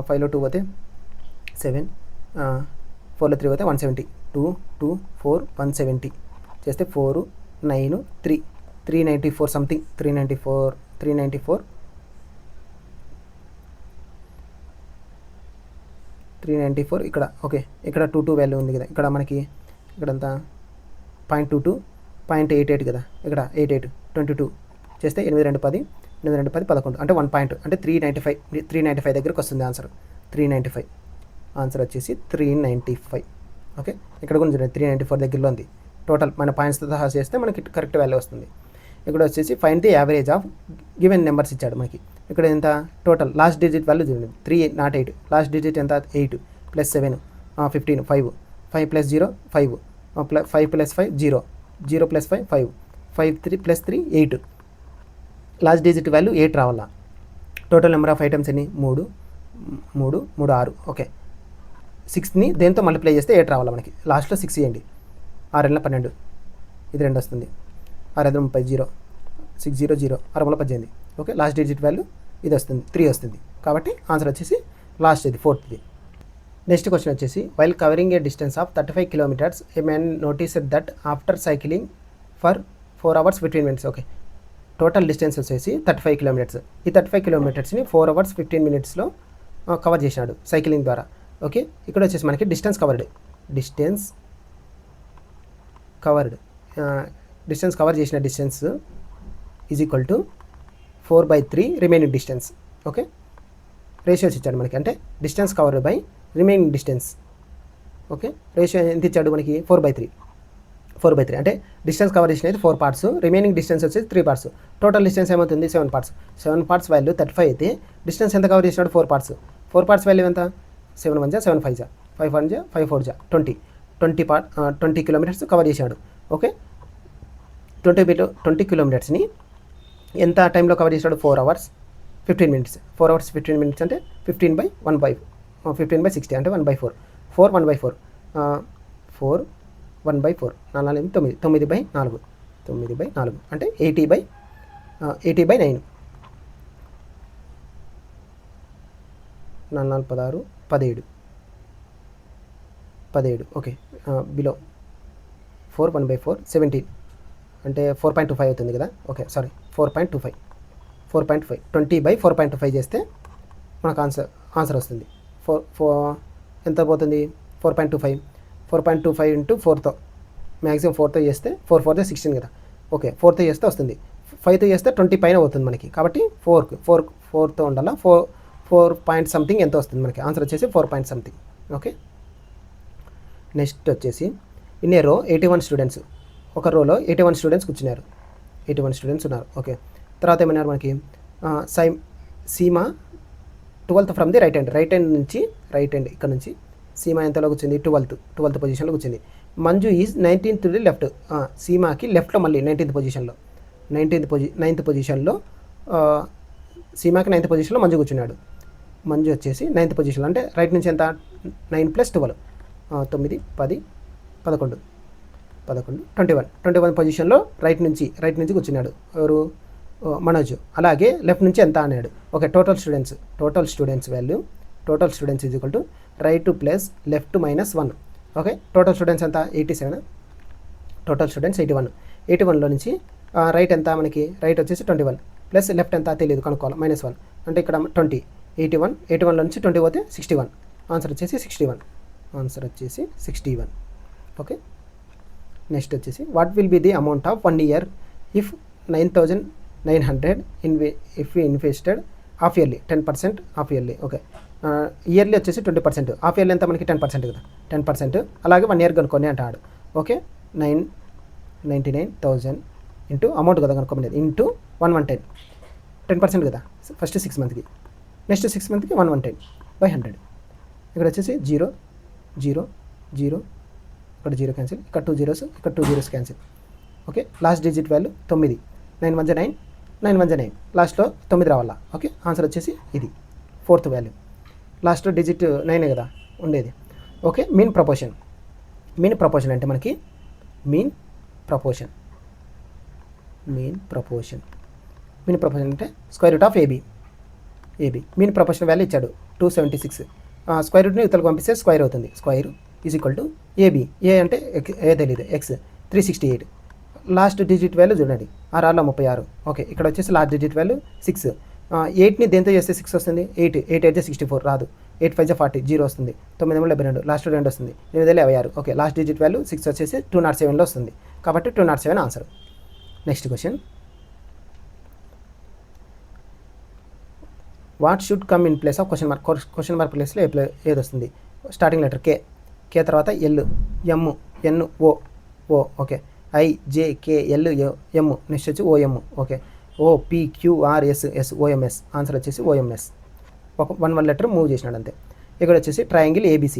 5లో 2 పోతే 7 4లో 3 పోతే 170 2 2 4 170 చేస్తే 4 9 3 394 సంథింగ్ 394 ఇక్కడ. ఓకే, ఇక్కడ 22 వాల్యూ ఉంది కదా, ఇక్కడ మనకి ఇక్కడంతా 0.22 0.88 కదా, ఇక్కడ 88 22 చేస్తే 8 2 10 8 2 10 11 అంటే 1 పాయింట్ అంటే 395 దగ్గరకు వస్తుంది ఆన్సర్. 395 ఆన్సర్ వచ్చేసి 395. ఓకే, ఇక్కడ కూడా 394 దగ్గరలో ఉంది. టోటల్ మన పాయింట్స్తో సహా చేస్తే మనకి కరెక్ట్ వాల్యూ వస్తుంది. ఇక్కడ వచ్చేసి find the average of given numbers ఇచ్చాడు మనకి. ఇక్కడ ఎంత టోటల్ లాస్ట్ డిజిట్ వాల్యూ చూడండి 3 not 8 లాస్ట్ డిజిట్ ఎంత 8 plus 7 15 5 plus 0 5 5 plus 5 0 0 plus 5 5 3 plus 3 8 last digit value 8 రావాలా. టోటల్ నెంబర్ ఆఫ్ ఐటమ్స్ ఎన్ని 3 6. ఓకే, 6ని దేంతో మల్టిప్లై చేస్తే 8 రావాలి మనకి. లాస్ట్లో 6 ఇవ్వండి. 6 12 ఇది 2 వస్తుంది. 6 30 0 6 0 0 6 18. ఓకే, లాస్ట్ డిజిట్ వాల్యూ ఇది వస్తుంది 3 వస్తుంది. కాబట్టి ఆన్సర్ వచ్చేసి లాస్ట్ ఇది 4th. నెక్స్ట్ క్వశ్చన్ వచ్చేసి while covering a distance of 35 kilometers A man noticed that after cycling for 4 hours 15 minutes. Okay, total distance వచ్చేసి 35 kilometers. ఈ 35 kilometersని 4 hours 15 minutesలో కవర్ చేసినాడు సైక్లింగ్ ద్వారా. ఓకే, ఇక్కడ వచ్చేసి మనకి డిస్టెన్స్ కవర్డ్ చేసిన distance is equal to 4/3 remaining distance. Okay, ratios ఇచ్చాడు మనకి, అంటే distance covered by remaining distance. Okay, ratio ఎంత ఇచ్చాడు మనకి 4/3 అంటే డిస్టెన్స్ కవర్ చేసిన అయితే 4 parts, రిమైనింగ్ డిస్టెన్స్ వచ్చేసి 3 parts. టోటల్ డిస్టెన్స్ ఏమవుతుంది 7 parts. 7 parts వాల్యూ 35 అయితే డిస్టెన్స్ ఎంత కవర్ చేసినాడు 4 parts. 4 parts వాల్యూ ఎంత 7 1 7 5 5 1 5 4 20 20 kilometers కవర్ చేశాడు. ఓకే, 20 కిలోమీటర్స్ని ఎంత టైంలో కవర్ చేస్తాడు? 4 hours 15 minutes. 4 hours 15 minutes అంటే 15/60 అంటే 1/4. 4 1/4 4 1/4 4 9 9/4 9/4 అంటే 80/9 4 4 16 17 ఓకే. బిలో 4 1/4 17 అంటే 4.25 అవుతుంది కదా. ఓకే సారీ 4.25 20/4.25 చేస్తే మనకు ఆన్సర్ వస్తుంది. 4 ఎంత పోతుంది? 4.25 ఇంటూ 4తో మ్యాక్సిమం 4తో చేస్తే 4 4 16 కదా. ఓకే 4తో చేస్తే వస్తుంది. 5తో చేస్తే 20 పైన అవుతుంది మనకి. కాబట్టి 4తో ఉండాలా. 4 పాయింట్ సంథింగ్ ఎంత వస్తుంది మనకి? ఆన్సర్ వచ్చేసి 4 పాయింట్ సంథింగ్. ఓకే నెక్స్ట్ వచ్చేసి ఇన్ ఏ రో 81 స్టూడెంట్స్. ఒక రోలో 81 స్టూడెంట్స్ కూర్చున్నారు. 81 స్టూడెంట్స్ ఉన్నారు. ఓకే తర్వాత ఏమన్నారు మనకి? Seema 12th from the right hand నుంచి ఇక్కడ నుంచి సీమా ఎంతలో కూర్చుంది? 12th పొజిషన్లో కూర్చుంది. Manju is 19th to the left. సీమాకి లెఫ్ట్లో మళ్ళీ 19th పొజిషన్లో 9th పొజిషన్లో సీమాకి 9th పొజిషన్లో మంజు కూర్చున్నాడు. మంజు వచ్చేసి 9th పొజిషన్లో అంటే రైట్ నుంచి ఎంత? 9 + 12 9 10 11 21 పొజిషన్లో రైట్ నుంచి కూర్చున్నాడు ఎవరు? మనోజ్. అలాగే లెఫ్ట్ నుంచి ఎంత అన్నాడు? Okay total students value is equal to right plus left -1. Okay total students ఎంత? 87. టోటల్ స్టూడెంట్స్ 81లో నుంచి రైట్ ఎంత మనకి? రైట్ వచ్చేసి 21 ప్లస్ లెఫ్ట్ ఎంత తెలియదు కనుక్కోవాలి. -1 అంటే ఇక్కడ 20. 81లో నుంచి 20 పోతే 61. ఆన్సర్ వచ్చేసి 61. ఓకే నెక్స్ట్ వచ్చేసి what will be the amount of 1 year if 9,900 if invested half yearly 10% half yearly. Okay yearly వచ్చేసి 20%. హాఫ్ ఇయర్లీ ఎంత మనకి? 10% కదా. 10% అలాగే 1 year కనుక్కొని అంటాడు. ఓకే 99,000 ఇంటూ అమౌంట్ కదా కనుక్కోమనేది ఇంటూ 110 10% కదా ఫస్ట్ 6 monthsకి. నెక్స్ట్ 6 monthsకి 110/100. ఇక్కడ వచ్చేసి 0 0 0 ఇక్కడ 0 క్యాన్సిల్, ఇక్కడ 2 zeros, ఇక్కడ 2 zeros cancel. Okay last digit value 9. 9 1 9 9 1 9 లాస్ట్లో 9 రావాలా. ఓకే ఆన్సర్ వచ్చేసి ఇది 4th వాల్యూ. లాస్ట్లో డిజిట్ 9 కదా ఉండేది. ఓకే మీన్ ప్రపోర్షన్ అంటే మనకి మీన్ ప్రపోర్షన్ అంటే square root of AB. Mean proportion value ఇచ్చాడు 276. స్క్వేర్ రూట్ని ఇతరులకు పంపిస్తే స్క్వేర్ అవుతుంది. Square is equal to AB. A అంటే ఏ తెలియదు ఎక్స్ 368. లాస్ట్ డిజిట్ వాల్యూ చూడండి 6 36. ఓకే ఇక్కడ వచ్చేసి లాస్ట్ డిజిట్ వాల్యూ 6. 8ని దేంతో చేస్తే 6 వస్తుంది? 8 8 64 రాదు. 8 5 40 0 వస్తుంది. 9 72 లాస్ట్ 2 వస్తుంది. 8 56. ఓకే లాస్ట్ డిజిట్ వాల్యూ 6 వచ్చేసి 207లో వస్తుంది. కాబట్టి 207 answer. Next question what should come in place of question mark ప్లేస్లో ఏది వస్తుంది? స్టార్టింగ్ లెటర్ కే తర్వాత ఎల్ ఎమ్ ఎన్ ఓ ఓకే IJKL M నెక్స్ట్ వచ్చి OM. Okay OPQRS OMS answer వచ్చేసి OMS. ఒక 1 లెటర్ మూవ్ చేసినాడు అంతే. ఇక్కడ వచ్చేసి ట్రయాంగిల్ ABC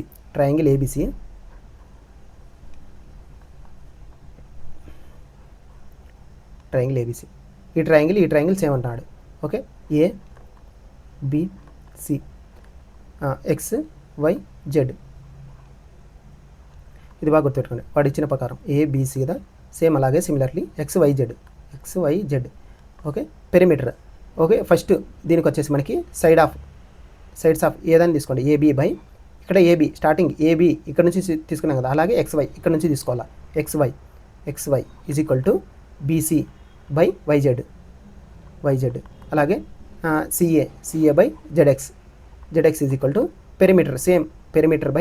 ఈ ట్రయాంగిల్ సేమ్ అంటున్నాడు. ఓకే ABC XYZ ఇది బాగా గుర్తుపెట్టుకోండి. వాడు ఇచ్చిన ప్రకారం ABC కదా సేమ్ అలాగే similarly XYZ. Okay perimeter. Okay first దీనికి వచ్చేసి మనకి సైడ్స్ ఆఫ్ ఏదని తీసుకోండి AB బై ఇక్కడ AB స్టార్టింగ్ AB ఇక్కడ నుంచి తీసుకున్నాం కదా. అలాగే XY ఇక్కడ నుంచి తీసుకోవాలా. XY is equal to BC by YZ. అలాగే CA by ZX is equal to perimeter same perimeter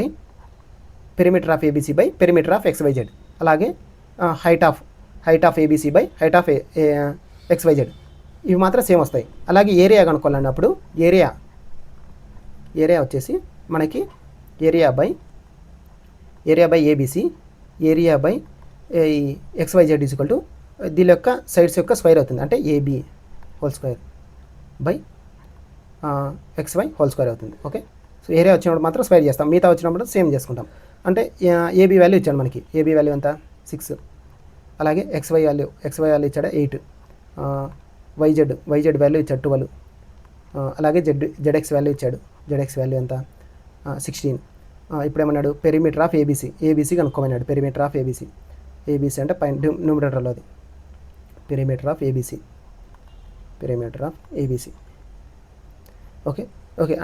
of ABC by perimeter of XYZ. అలాగే height of ABC by height of XYZ ఇవి మాత్రం సేమ్ వస్తాయి. అలాగే area కనుక్కోవాలన్నప్పుడు area వచ్చేసి మనకి area by ABC area by XYZ is equal to దీని యొక్క sides యొక్క స్క్వేర్ అవుతుంది. అంటే AB whole square by XY whole square అవుతుంది. ఓకే సో ఏరియా వచ్చినప్పుడు మాత్రం స్క్వేర్ చేస్తాం, మిగతా వచ్చినప్పుడు సేమ్ చేసుకుంటాం. అంటే AB వాల్యూ ఇచ్చాడు మనకి. AB వాల్యూ ఎంత? 6 అలాగే XY వాల్యూ ఇచ్చాడు 8, YZ వాల్యూ ఇచ్చాడు 12, అలాగే ZX వాల్యూ ఇచ్చాడు. ZX వాల్యూ ఎంత 16. ఇప్పుడు ఏమన్నాడు పెరిమీటర్ ఆఫ్ ఏబీసీ కనుక్కోమన్నాడు. పెరిమీటర్ ఆఫ్ ఏబీసీ అంటే పైన న్యూమరేటర్లో అది పెరిమీటర్ ఆఫ్ ఏబీసీ. ఓకే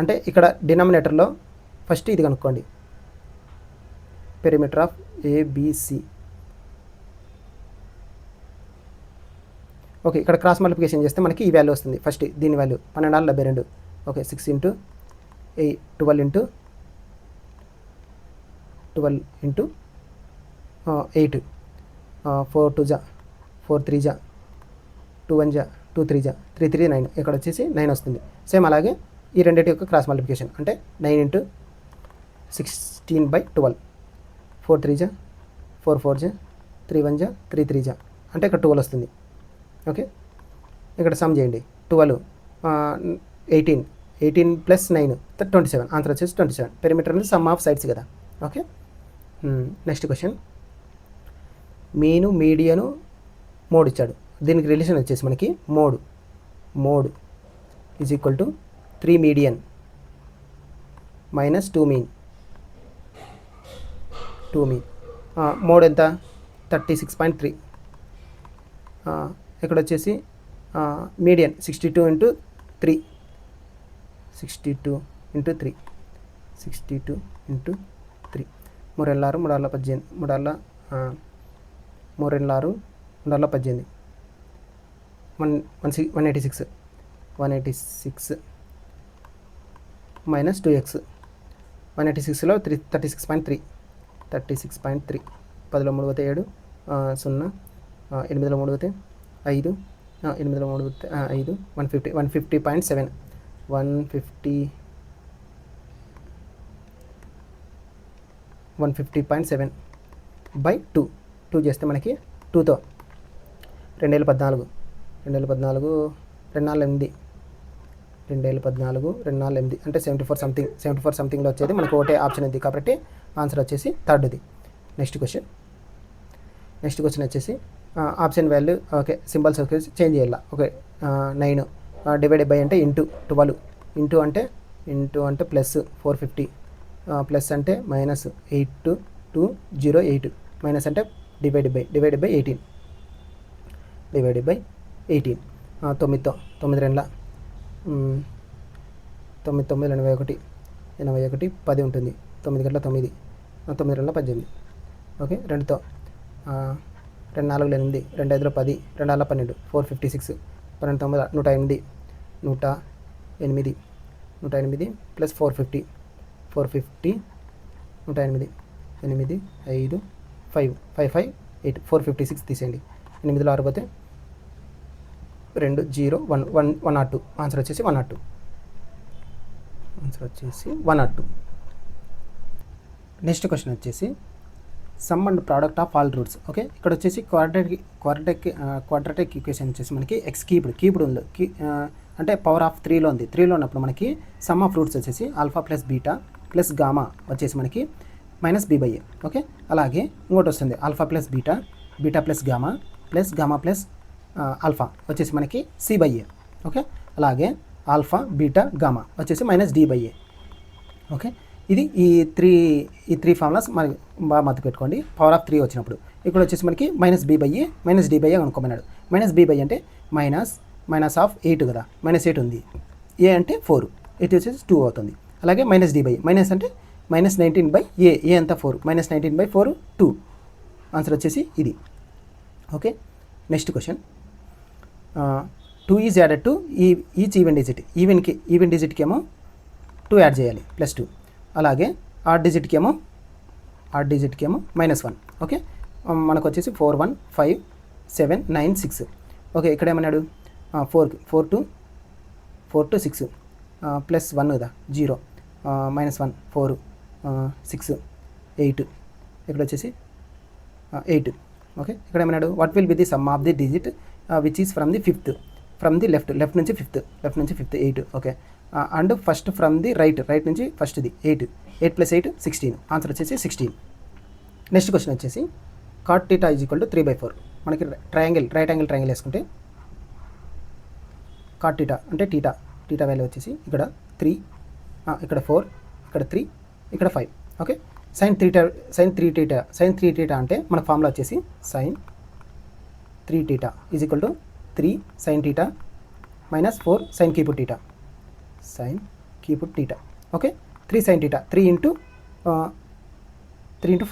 అంటే ఇక్కడ డినామినేటర్లో ఫస్ట్ ఇది కనుక్కోండి, పెరిమీటర్ ఆఫ్ ఏబీసీ. ఓకే, ఇక్కడ క్రాస్ మల్టిప్లికేషన్ చేస్తే మనకి ఈ వాల్యూ వస్తుంది. ఫస్ట్ దీని వాల్యూ 12 ఓకే 6 ఇంటూ 12 ఇంటూ 8, 4 2 జా 4 3 జా 2 1 జా 2 3 జా 3 3 9, ఇక్కడ వచ్చేసి 9 వస్తుంది. సేమ్ అలాగే ఈ రెండింటి యొక్క క్రాస్ మల్టిప్లికేషన్ అంటే 9 ఇంటూ 16/12, 4 3 జా 4 4 జా 3 1 జా 3 3 జా అంటే ఇక్కడ 12 వస్తుంది. ఓకే, ఇక్కడ సమ్ చేయండి. 12 18 ప్లస్ 9 27, ఆన్సర్ వచ్చేసి 27. పెరిమీటర్ అనేది సమ్ ఆఫ్ సైడ్స్ కదా. Okay, next question. Mean median mode ఇచ్చాడు. దీనికి రిలేషన్ వచ్చేసి మనకి mode is equal to 3 median minus 2 mean. Mode ఎంత 36.3. ఇక్కడ వచ్చేసి మీడియన్ 62 ఇంటూ 3 3 18 186 మైనస్ 2x. 186లో 36.3 10లో 3 పోతే 7 0 8లో 3 పోతే 5 8లో 3 పోతే 5 150.7 150.7 బై 2 చేస్తే మనకి 2తో 2014 అంటే 74 సంథింగ్లో వచ్చేది మనకు ఒకటే ఆప్షన్ ఉంది కాబట్టి ఆన్సర్ వచ్చేసి థర్డ్ది. నెక్స్ట్ క్వశ్చన్ వచ్చేసి ఆప్షన్ వాల్యూ ఓకే సింబల్స్ వచ్చేసి చేంజ్ చేయాలి. ఓకే 9 డివైడెడ్ బై అంటే ఇంటూ 12 ఇంటూ అంటే ప్లస్ 450 ప్లస్ అంటే మైనస్ 8208 మైనస్ అంటే డివైడెడ్ బై 18 9 9 81 10 ఉంటుంది. 9 గంటల 9 9 2 18. ఓకే 2తో 2 4 8 2 5 10 2 6 12 456 12 9 108 ప్లస్ 450 108 8 5 5 5 8 456 తీసేయండి. 8లో 6 పోతే 2 0 1 102 ఆన్సర్ వచ్చేసి 102. నెక్స్ట్ క్వశ్చన్ వచ్చేసి some and product of all roots. Okay, ఇక్కడ వచ్చేసి క్వాడ్రాటిక్ ఈక్వేషన్ వచ్చేసి మనకి ఎక్స్ కీప్డ్ ఉంది. అంటే పవర్ ఆఫ్ 3లో ఉంది. 3లో ఉన్నప్పుడు మనకి సమ్ ఆఫ్ రూట్స్ వచ్చేసి alpha plus beta plus gamma వచ్చేసి మనకి -b/a. ఓకే, అలాగే ఇంకోటి వస్తుంది alpha plus beta plus gamma plus alpha వచ్చేసి మనకి c/a. ఓకే, అలాగే ఆల్ఫా బీటా గామా వచ్చేసి -d/a. ఓకే, ఇది ఈ త్రీ ఫార్ములాస్ మనకి బాగా మత్తు పెట్టుకోండి. పవర్ ఆఫ్ 3 వచ్చినప్పుడు ఇక్కడ వచ్చేసి మనకి -b/a -d/a అనుకోమన్నాడు. -b/a అంటే మైనస్ ఆఫ్ 8 కదా, -8 ఉంది. a అంటే 4, ఇది వచ్చేసి 2 అవుతుంది. అలాగే -d/a మైనస్ అంటే -19/a అంతా 4 -19/4 2 ఆన్సర్ వచ్చేసి ఇది. Okay, next question. 2 is added to each even డిజిట్కి ఏమో 2 యాడ్ చేయాలి +2. అలాగే ఆడ్ డిజిట్కి ఏమో -1. ఓకే, మనకు వచ్చేసి 4 1 5 7 9 6. ఓకే, ఇక్కడ ఏమన్నాడు 4 to 6 +1 కదా 0 -1 4 6 8 ఇక్కడ వచ్చేసి 8. ఓకే, ఇక్కడ ఏమన్నాడు what will be the sum of the digit which is from the fifth left నుంచి fifth 8. Okay, and first from the right నుంచి ఫస్ట్ది 8 + 8 16 ఆన్సర్ వచ్చేసి 16. నెక్స్ట్ క్వశ్చన్ వచ్చేసి cot θ = 3/4. మనకి రైట్ యాంగిల్ ట్రయాంగిల్ వేసుకుంటే కాట్ టీటా అంటే టీటా వాల్యూ వచ్చేసి ఇక్కడ 3, ఇక్కడ 4, ఇక్కడ 3, ఇక్కడ 5. ఓకే, సైన్ 3 టీటా అంటే మన ఫార్ములా వచ్చేసి sine 3 theta is equal to 3 sine theta minus 4 sine cube theta. Okay, 3 sine theta 3 into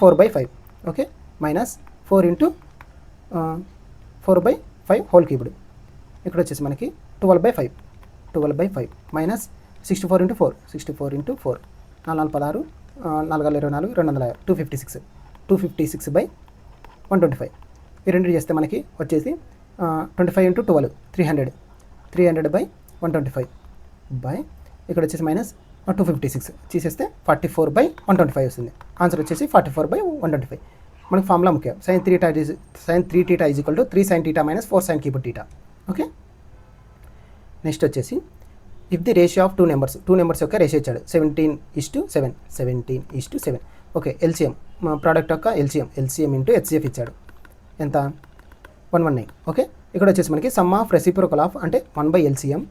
4/5. Okay, minus 4 into 4/5 whole cubed. ఇక్కడ వచ్చేసి మనకి 12/5 మైనస్ 64 ఇంటూ 4 4 4 16 256 256/125. ఈ రెండు చేస్తే మనకి వచ్చేసి 25 ఇంటూ 12 300/125 బై ఇక్కడ వచ్చేసి మైనస్ 256 తీసేస్తే 44/125 వస్తుంది. ఆన్సర్ వచ్చేసి 44/125. మనకి ఫార్ములా ముఖ్యం. Sine 3 theta is equal to 3 sine theta minus 4 sine cube theta. Okay, next వచ్చేసి if the ratio of two numbers యొక్క రేషియో ఇచ్చాడు 17:7. ఓకే, ఎల్సిఎం ప్రోడక్ట్ యొక్క ఎల్సిఎం ఇంటూ హెచ్సిఎఫ్ ఇచ్చాడు. ఎంత 119. ఓకే, ఇక్కడ వచ్చేసి మనకి సమ్ ఆఫ్ రెసిప్రోకల్ ఆఫ్ అంటే 1/LCM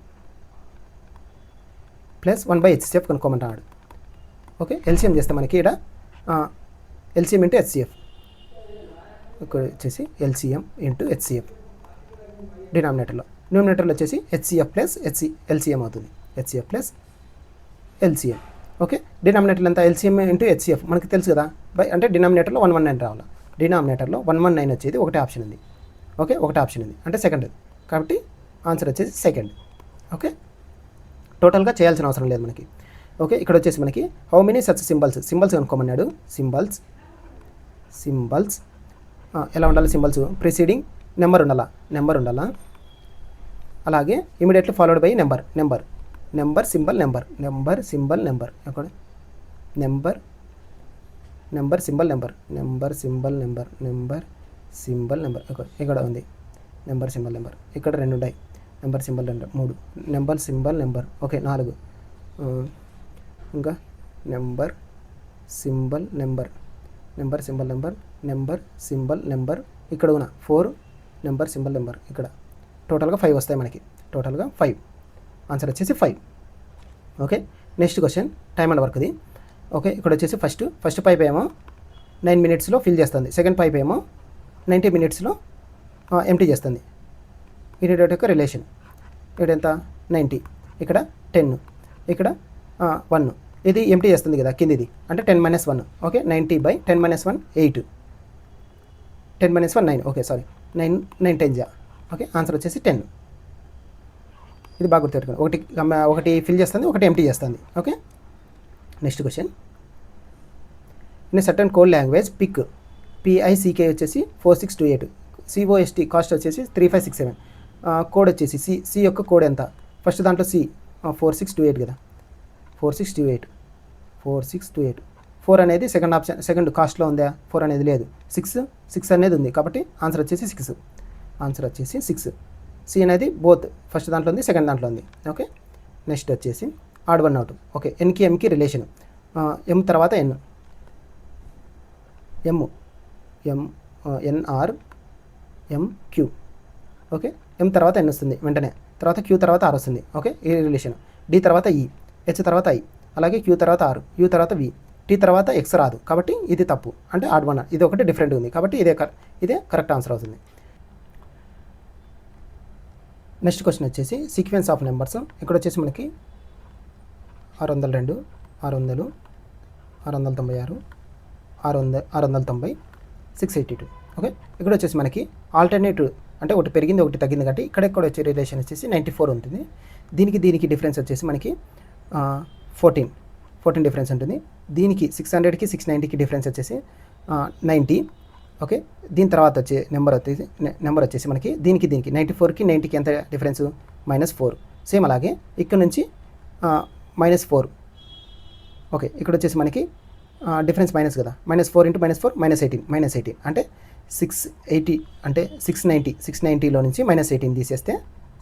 plus 1/HCF కనుక్కోమంటున్నాడు. Okay, LCM చేస్తే మనకి ఇక్కడ ఎల్సిఎం ఇంటూ హెచ్సిఎఫ్, ఇక్కడ వచ్చేసి ఎల్సిఎం ఇంటూ హెచ్సిఎఫ్ డినామినేటర్లో వచ్చేసి హెచ్సిఎఫ్ ప్లస్ ఎల్సిఎం అవుతుంది. HCF plus LCM. ఓకే, డినామినేటర్లో ఎంత ఎల్సిఎం ఇంటూ హెచ్సిఎఫ్ మనకి తెలుసు కదా, అంటే డినామినేటర్లో 119 రావాలి. డినామినేటర్లో 119 వచ్చేది ఒకటే ఆప్షన్ ఉంది. ఓకే, ఒకటే ఆప్షన్ ఉంది అంటే సెకండ్, కాబట్టి ఆన్సర్ వచ్చేసి సెకండ్. ఓకే, టోటల్గా చేయాల్సిన అవసరం లేదు మనకి. ఓకే, ఇక్కడ వచ్చేసి మనకి హౌ మెనీ సచ్ సింబల్స్ కనుక్కోమన్నాడు. సింబల్స్ ఎలా ఉండాలి? సింబల్స్ ప్రిసీడింగ్ నెంబర్ ఉండాలా, అలాగే immediately followed by number symbol number అక్కడ నెంబర్ సింబల్ నెంబర్ ఇక్కడ ఉంది. నెంబర్ సింబల్ నెంబర్ ఇక్కడ 2 ఉన్నాయి. Number symbol number 3, number symbol number okay 4, ఇంకా నెంబర్ సింబల్ నెంబర్ ఇక్కడ ఉన్న 4 నెంబర్ సింబల్ నెంబర్ ఇక్కడ టోటల్గా 5 వస్తాయి మనకి. టోటల్గా 5. ఆన్సర్ వచ్చేసి 5. Okay, next question time and వర్క్ది. ఓకే, ఇక్కడ వచ్చేసి ఫస్ట్ పైప్ ఏమో 9 మినిట్స్లో ఫిల్ చేస్తుంది. సెకండ్ పైప్ ఏమో 90 మినిట్స్లో ఎంటీ చేస్తుంది. ఈ రెండు యొక్క రిలేషన్ ఇక్కడ ఎంత 90, ఇక్కడ 10, ఇక్కడ 1. ఇది ఎంటీ చేస్తుంది కదా కిందిది అంటే 10 - 1. ఓకే, 90/10 - 1 8, 10 - 1 9. ఓకే సారీ 9 10 జా. ఓకే, ఆన్సర్ వచ్చేసి 10. ఇది బాగా గుర్తుపెట్టుకోండి. ఒకటి ఫిల్ చేస్తుంది, ఒకటి ఎంటీ చేస్తుంది. Okay, next question. In certain code language PICK వచ్చేసి 4628, COST కాస్ట్ వచ్చేసి 3567. కోడ్ వచ్చేసి సి యొక్క కోడ్ ఎంత? ఫస్ట్ దాంట్లో సి 4628 కదా, 4628 4 అనేది సెకండ్ ఆప్షన్, సెకండ్ కాస్ట్లో ఉందా? 4 అనేది లేదు. 6 అనేది ఉంది కాబట్టి ఆన్సర్ వచ్చేసి 6. సి అనేది బోత్ ఫస్ట్ దాంట్లో ఉంది, సెకండ్ దాంట్లో ఉంది. ఓకే, నెక్స్ట్ వచ్చేసి ఆడ్ 1 అవుట్. ఓకే, ఎన్కి ఎంకి రిలేషన్ ఎం తర్వాత ఎన్, NR MQ. ఓకే, ఎం తర్వాత ఎన్ వస్తుంది వెంటనే, తర్వాత క్యూ తర్వాత ఆర్ వస్తుంది. ఓకే, ఈ రిలేషన్. డి తర్వాత ఈ, హెచ్ తర్వాత ఐ, అలాగే క్యూ తర్వాత ఆర్, యూ తర్వాత వి, టీ తర్వాత ఎక్స్ రాదు కాబట్టి ఇది తప్పు, అంటే ఆడ్ 1. ఇది ఒకటి డిఫరెంట్ ఉంది కాబట్టి ఇదే కరెక్ట్ ఆన్సర్ అవుతుంది. నెక్స్ట్ క్వశ్చన్ వచ్చేసి సీక్వెన్స్ ఆఫ్ నెంబర్స్. ఇక్కడ వచ్చేసి మనకి 602, 600, 696, 690, 682. ఓకే, ఇక్కడ వచ్చేసి మనకి ఆల్టర్నేటివ్ అంటే ఒకటి పెరిగింది ఒకటి తగ్గింది కాబట్టి ఇక్కడ వచ్చే రిలేషన్ వచ్చేసి 94 ఉంటుంది. దీనికి డిఫరెన్స్ వచ్చేసి మనకి 14 డిఫరెన్స్ ఉంటుంది. దీనికి 600కి 690కి డిఫరెన్స్ వచ్చేసి 90. ఓకే, దీని తర్వాత వచ్చే నెంబర్ వచ్చేసి మనకి దీనికి 94కి 90కి ఎంత డిఫరెన్స్? -4. సేమ్ అలాగే ఇక్కడ నుంచి -4. ఓకే, ఇక్కడ వచ్చేసి మనకి డిఫరెన్స్ మైనస్ కదా, -4 × -4 -18 అంటే 680 అంటే 690లో నుంచి -18 తీసేస్తే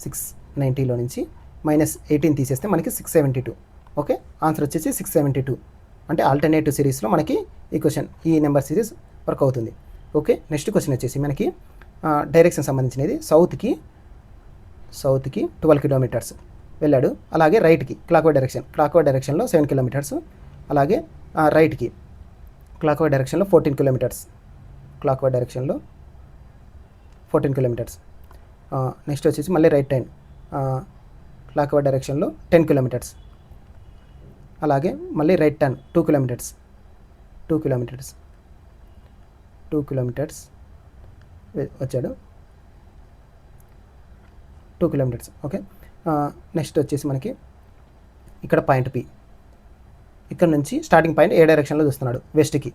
690లో నుంచి -18 తీసేస్తే మనకి 672. ఓకే, ఆన్సర్ వచ్చేసి 672. అంటే ఆల్టర్నేటివ్ సిరీస్లో మనకి ఈ నెంబర్ సిరీస్ వర్క్ అవుతుంది. ఓకే, నెక్స్ట్ క్వశ్చన్ వచ్చేసి మనకి డైరెక్షన్ సంబంధించినది సౌత్కి 12 కిలోమీటర్స్ వెళ్ళాడు. అలాగే రైట్కి క్లాక్ వైజ్ డైరెక్షన్లో 7 కిలోమీటర్స్, అలాగే రైట్కి క్లాక్ వైజ్ డైరెక్షన్లో 14 కిలోమీటర్స్, క్లాక్ వైజ్ డైరెక్షన్లో 14 కిలోమీటర్స్. నెక్స్ట్ వచ్చేసి మళ్ళీ రైట్ టైం క్లాక్ వైజ్ డైరెక్షన్లో 10 కిలోమీటర్స్, అలాగే మళ్ళీ రైట్ టర్న్ 2 కిలోమీటర్స్ వచ్చాడు, 2 కిలోమీటర్స్. ఓకే, నెక్స్ట్ వచ్చేసి మనకి ఇక్కడ పాయింట్ పి, ఇక్కడ నుంచి స్టార్టింగ్ పాయింట్ ఏ డైరెక్షన్లో చూస్తున్నాడు, వెస్ట్కి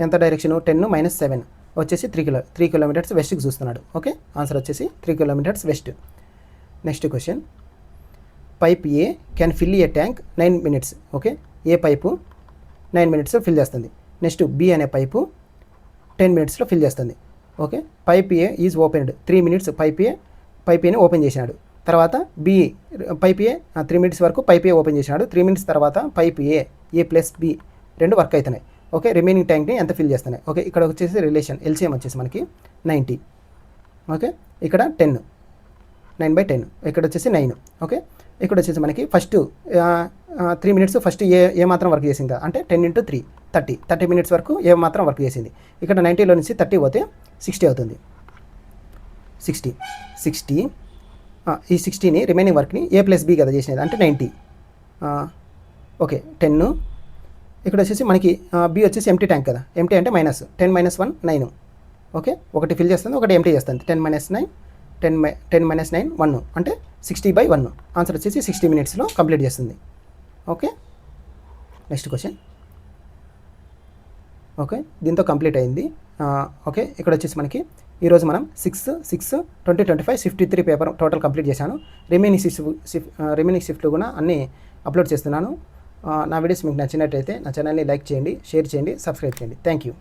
ఎంత డైరెక్షను 10 - 7 వచ్చేసి 3 కిలోమీటర్స్ వెస్ట్కి చూస్తున్నాడు. ఓకే, ఆన్సర్ వచ్చేసి 3 kilometres west. Next question, pipe A can fill A tank 9 minutes. Okay, A pipe 9 minutes fill చేస్తుంది. నెక్స్ట్ బి అనే పైపు 10 minutes ఫిల్ చేస్తుంది. Okay, pipe A is opened 3 minutes, pipe ఏని open చేసినాడు. తర్వాత B pipe A 3 minutes వరకు pipe A open చేసినాడు. 3 minutes తర్వాత pipe A plus B రెండు వర్క్ అవుతున్నాయి. ఓకే, రిమైనింగ్ ట్యాంక్ని ఎంత ఫిల్ చేస్తున్నాయి. ఓకే, ఇక్కడ వచ్చేసి రిలేషన్ ఎల్సిఎం వచ్చేసి మనకి 90. ఓకే, ఇక్కడ 10, 9/10, ఇక్కడ వచ్చేసి 9. ఓకే, ఇక్కడ వచ్చేసి మనకి ఫస్ట్ 3 minutes ఫస్ట్ ఏ మాత్రం వర్క్ చేసింది అంటే 10 × 3 30 minutes వరకు ఏ మాత్రం వర్క్ చేసింది. ఇక్కడ 90లో నుంచి 30 పోతే 60 అవుతుంది. 60 ఈ 60ని రిమైనింగ్ వర్క్ని ఏ ప్లస్ బి కదా చేసినది అంటే 90. ఓకే, 10. ఇక్కడ వచ్చేసి మనకి బి వచ్చేసి ఎంటీ ట్యాంక్ కదా, ఎంటీ అంటే -10 - 1 9. ఓకే, ఒకటి ఫిల్ చేస్తుంది, ఒకటి ఎంటీ చేస్తుంది. 10 - 9 1 అంటే 60/1. ఆన్సర్ వచ్చేసి 60 minutes కంప్లీట్ చేస్తుంది. Okay, next question. ఓకే, దీంతో కంప్లీట్ అయింది. ఓకే, ఇక్కడ వచ్చేసి మనకి ఈరోజు మనం 6/6/2025 షిఫ్ట్ 3 పేపర్ టోటల్ కంప్లీట్ చేశాను. రిమైనింగ్ షిఫ్ట్లు కూడా అన్నీ అప్లోడ్ చేస్తున్నాను. నా వీడియోస్ మీకు నచ్చినట్టయితే నా ఛానల్ని లైక్ చేయండి, షేర్ చేయండి, సబ్స్క్రైబ్ చేయండి. Thank you.